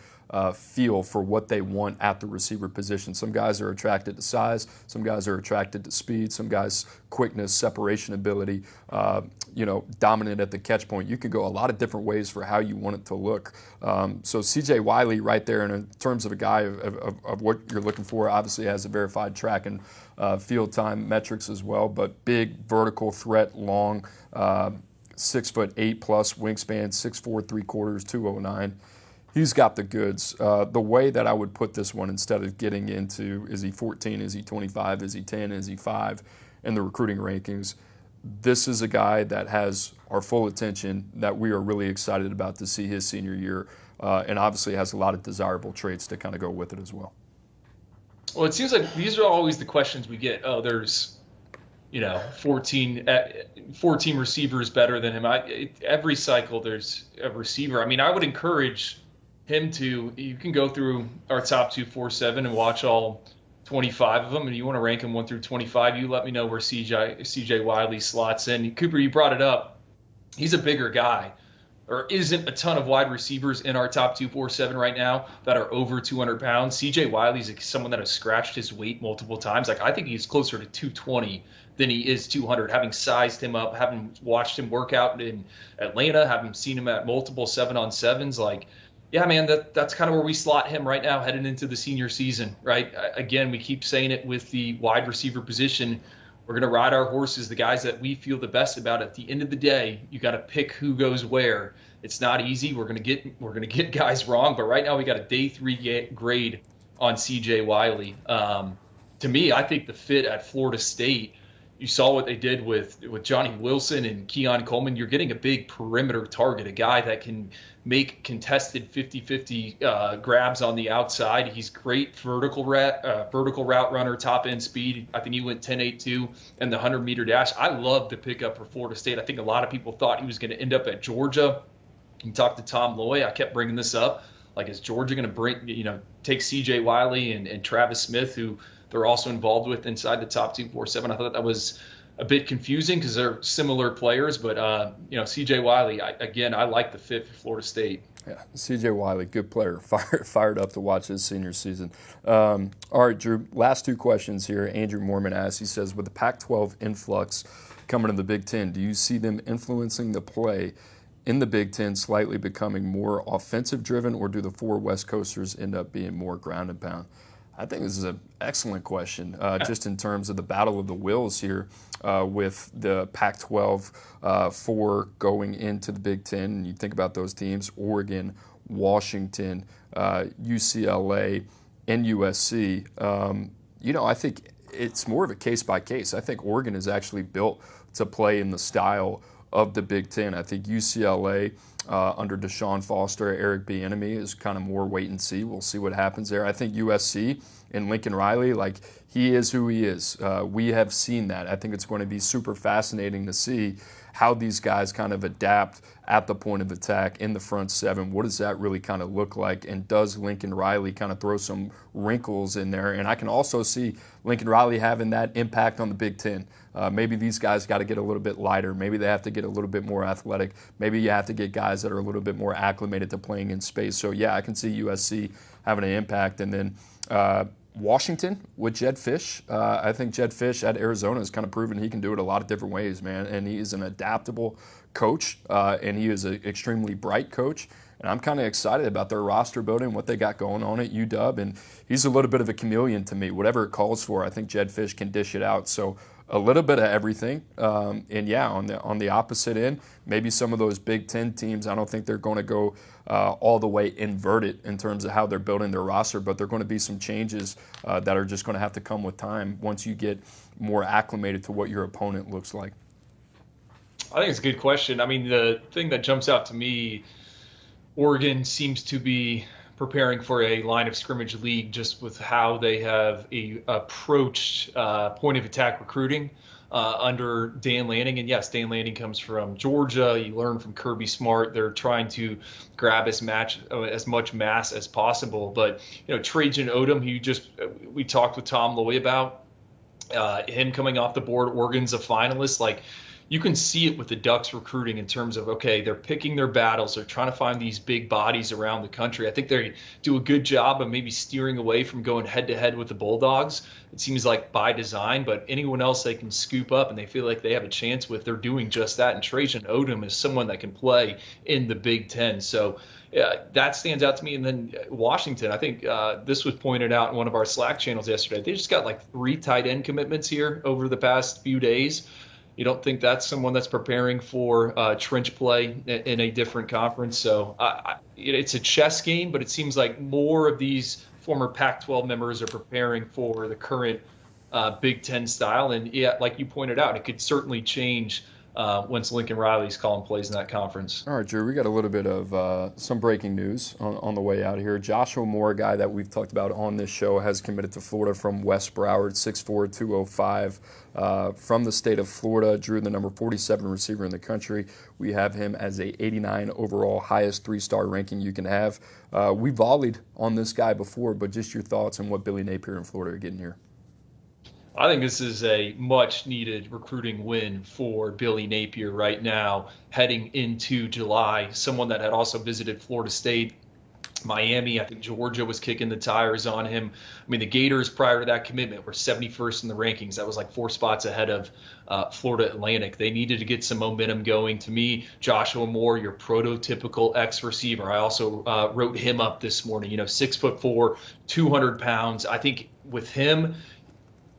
feel for what they want at the receiver position. Some guys are attracted to size, some guys are attracted to speed, some guys quickness, separation ability, dominant at the catch point. You could go a lot of different ways for how you want it to look. So C.J. Wiley right there, and in terms of a guy of what you're looking for, obviously has a verified track and field time metrics as well, but big vertical threat, long, 6'8" plus wingspan, 6'4" 3/4, 209. He's got the goods. The way that I would put this one, instead of getting into is he 14, is he 25, is he 10, is he 5 in the recruiting rankings, this is a guy that has our full attention, that we are really excited about to see his senior year, and obviously has a lot of desirable traits to kind of go with it as well. Well, it seems like these are always the questions we get. Oh, there's 14 receivers better than him. Every cycle there's a receiver. I mean, I would encourage him you can go through our top 247 and watch all 25 of them, and you want to rank them 1 through 25, you let me know where CJ Wiley slots in. Cooper, you brought it up. He's a bigger guy. There isn't a ton of wide receivers in our top 247 right now that are over 200 pounds. CJ Wiley's someone that has scratched his weight multiple times. I think he's closer to 220 than he is 200, having sized him up, having watched him work out in Atlanta, having seen him at multiple 7-on-7s. Yeah, man, that's kind of where we slot him right now heading into the senior season, right? Again, we keep saying it with the wide receiver position. We're going to ride our horses, the guys that we feel the best about. At the end of the day, you got to pick who goes where. It's not easy. We're going to get guys wrong, but right now we got a day 3 grade on CJ Wiley. To me, I think the fit at Florida State, you saw what they did with Johnny Wilson and Keon Coleman. You're getting a big perimeter target, a guy that can make contested 50-50 grabs on the outside. He's great vertical route runner, top end speed. I think he went 10.82 and the 100-meter dash. I love the pickup for Florida State. I think a lot of people thought he was going to end up at Georgia. You talked to Tom Loy. I kept bringing this up. Is Georgia going to take C.J. Wiley and Travis Smith, who they're also involved with inside the top 247? I thought that was a bit confusing because they're similar players, but C.J. Wiley, I like the fit for Florida State. Yeah, C.J. Wiley, good player, fired up to watch his senior season. All right, Drew, last 2 questions here. Andrew Mormon asks, he says, with the Pac-12 influx coming to the Big Ten, do you see them influencing the play in the Big Ten, slightly becoming more offensive-driven, or do the 4 West Coasters end up being more ground and pound? I think this is an excellent question, just in terms of the battle of the wills here with the Pac-12 4 going into the Big Ten. And you think about those teams, Oregon, Washington, UCLA, and USC. I think it's more of a case-by-case. I think Oregon is actually built to play in the style of the Big Ten. I think UCLA under Deshaun Foster, Eric Bieniemy is kind of more wait and see. We'll see what happens there. I think USC and Lincoln Riley, he is who he is. We have seen that. I think it's going to be super fascinating to see how these guys kind of adapt at the point of attack in the front 7. What does that really kind of look like? And does Lincoln Riley kind of throw some wrinkles in there? And I can also see Lincoln Riley having that impact on the Big Ten. Maybe these guys got to get a little bit lighter. Maybe they have to get a little bit more athletic. Maybe you have to get guys guys that are a little bit more acclimated to playing in space. So, yeah, I can see USC having an impact. And then Washington with Jedd Fisch. I think Jedd Fisch at Arizona has kind of proven he can do it a lot of different ways, man. And he is an adaptable coach, and he is an extremely bright coach. And I'm kind of excited about their roster building, what they got going on at UW. And he's a little bit of a chameleon to me. Whatever it calls for, I think Jedd Fisch can dish it out. So a little bit of everything. And yeah, on the opposite end, maybe some of those Big Ten teams, I don't think they're going to go all the way inverted in terms of how they're building their roster, but there are going to be some changes that are just going to have to come with time once you get more acclimated to what your opponent looks like. I think it's a good question. I mean, the thing that jumps out to me, Oregon seems to be preparing for a line of scrimmage league just with how they have approached point of attack recruiting under Dan Lanning. And yes, Dan Lanning comes from Georgia. You learn from Kirby Smart. They're trying to grab as much mass as possible. But, Trajan Odom, we talked with Tom Loy about him coming off the board. Oregon's a finalist. Like, you can see it with the Ducks recruiting in terms of, okay, they're picking their battles. They're trying to find these big bodies around the country. I think they do a good job of maybe steering away from going head-to-head with the Bulldogs. It seems like by design, but anyone else they can scoop up and they feel like they have a chance with, they're doing just that. And Trajan Odom is someone that can play in the Big Ten. So that stands out to me. And then Washington, I think this was pointed out in one of our Slack channels yesterday. They just got like 3 tight end commitments here over the past few days. You don't think that's someone that's preparing for trench play in a different conference? So it's a chess game, but it seems like more of these former Pac-12 members are preparing for the current Big Ten style. And yeah, like you pointed out, it could certainly change once Lincoln Riley's calling plays in that conference. All right, Drew, we got a little bit of some breaking news on the way out here. Joshua Moore, a guy that we've talked about on this show, has committed to Florida from West Broward, 6'4", 205, from the state of Florida. Drew, the number 47 receiver in the country. We have him as a 89 overall, highest 3-star ranking you can have. We volleyed on this guy before, but just your thoughts on what Billy Napier and Florida are getting here. I think this is a much-needed recruiting win for Billy Napier right now, heading into July. Someone that had also visited Florida State, Miami. I think Georgia was kicking the tires on him. I mean, the Gators prior to that commitment were 71st in the rankings. That was like 4 spots ahead of Florida Atlantic. They needed to get some momentum going. To me, Joshua Moore, your prototypical ex-receiver. I also wrote him up this morning. 6'4", 200 pounds. I think with him,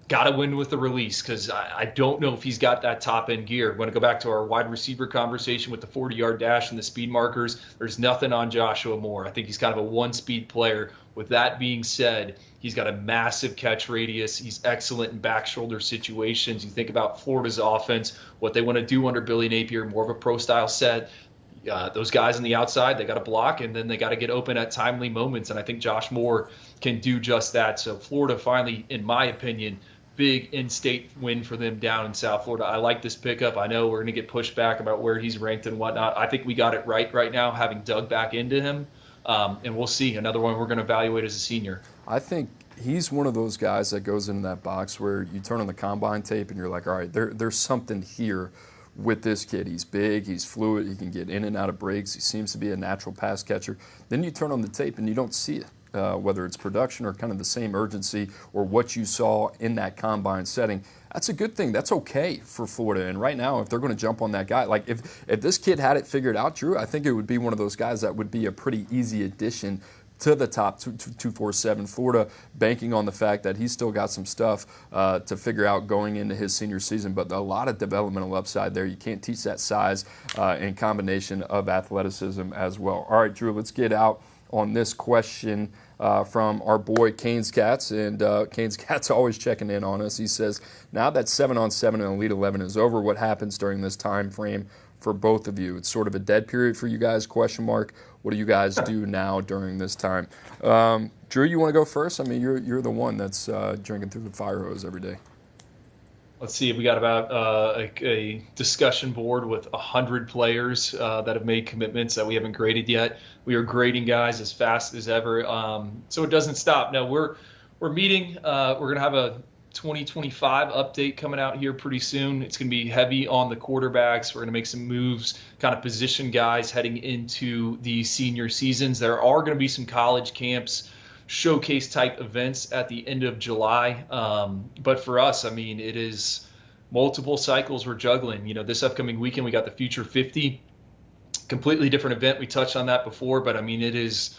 got to win with the release because I don't know if he's got that top-end gear. I'm going to go back to our wide receiver conversation with the 40-yard dash and the speed markers. There's nothing on Joshua Moore. I think he's kind of a one-speed player. With that being said, he's got a massive catch radius. He's excellent in back shoulder situations. You think about Florida's offense, what they want to do under Billy Napier, more of a pro-style set. Those guys on the outside, they got to block, and then they got to get open at timely moments. And I think Josh Moore can do just that. So Florida finally, in my opinion, big in-state win for them down in South Florida. I like this pickup. I know we're going to get pushed back about where he's ranked and whatnot. I think we got it right now, having dug back into him. And we'll see. Another one we're going to evaluate as a senior. I think he's one of those guys that goes into that box where you turn on the combine tape and you're like, all right, there's something here with this kid. He's big, he's fluid, he can get in and out of breaks, he seems to be a natural pass catcher. Then you turn on the tape and you don't see it. Whether it's production or kind of the same urgency or what you saw in that combine setting, that's a good thing. That's okay for Florida. And right now, if they're going to jump on that guy, like if this kid had it figured out, Drew, I think it would be one of those guys that would be a pretty easy addition to the top 247. Florida banking on the fact that he's still got some stuff to figure out going into his senior season, but a lot of developmental upside there. You can't teach that size and combination of athleticism as well. All right, Drew, let's get out on this question from our boy Canes Cats, and Canes Cats always checking in on us. He says, now that 7-on-7 in Elite 11 is over, what happens during this time frame for both of you? It's sort of a dead period for you guys, question mark. What do you guys do now during this time? Drew, you want to go first? I mean, you're the one that's drinking through the fire hose every day. Let's see. We got about a discussion board with 100 players that have made commitments that we haven't graded yet. We are grading guys as fast as ever, so it doesn't stop. No, we're meeting. We're going to have a 2025 update coming out here pretty soon. It's going to be heavy on the quarterbacks. We're going to make some moves, kind of position guys heading into the senior seasons. There are going to be some college camps, showcase type events at the end of July. But for us, I mean, it is multiple cycles we're juggling. You know, this upcoming weekend, we got the Future 50, completely different event. We touched on that before, but I mean, it is,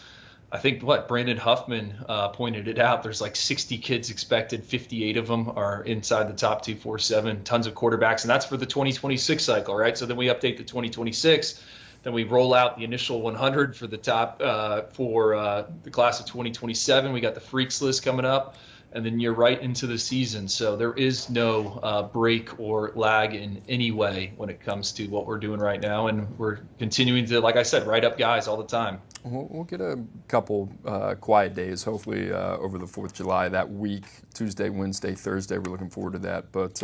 I think Brandon Huffman pointed it out. There's like 60 kids expected. 58 of them are inside the top 247, tons of quarterbacks. And that's for the 2026 cycle, right? So then we update the 2026. Then we roll out the initial 100 for the top for the class of 2027. We got the Freaks list coming up, and then you're right into the season. So there is no break or lag in any way when it comes to what we're doing right now. And we're continuing to, like I said, write up guys all the time. We'll get a couple quiet days, hopefully over the 4th of July that week, Tuesday, Wednesday, Thursday. We're looking forward to that. But,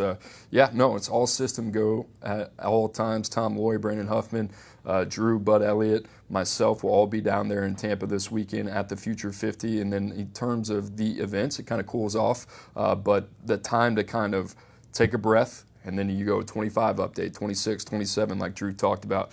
it's all system go at all times. Tom Loy, Brandon Huffman, Drew, Bud Elliott, myself will all be down there in Tampa this weekend at the Future 50. And then in terms of the events, it kind of cools off. But the time to kind of take a breath, and then you go 25 update, 26, 27, like Drew talked about.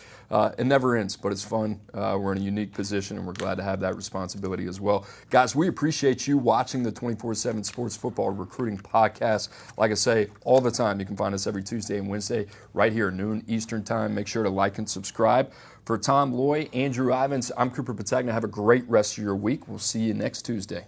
It never ends, but it's fun. We're in a unique position, and we're glad to have that responsibility as well. Guys, we appreciate you watching the 24/7 Sports Football Recruiting Podcast. Like I say, all the time, you can find us every Tuesday and Wednesday right here at noon Eastern Time. Make sure to like and subscribe. For Tom Loy, Andrew Ivins, I'm Cooper Petagna. Have a great rest of your week. We'll see you next Tuesday.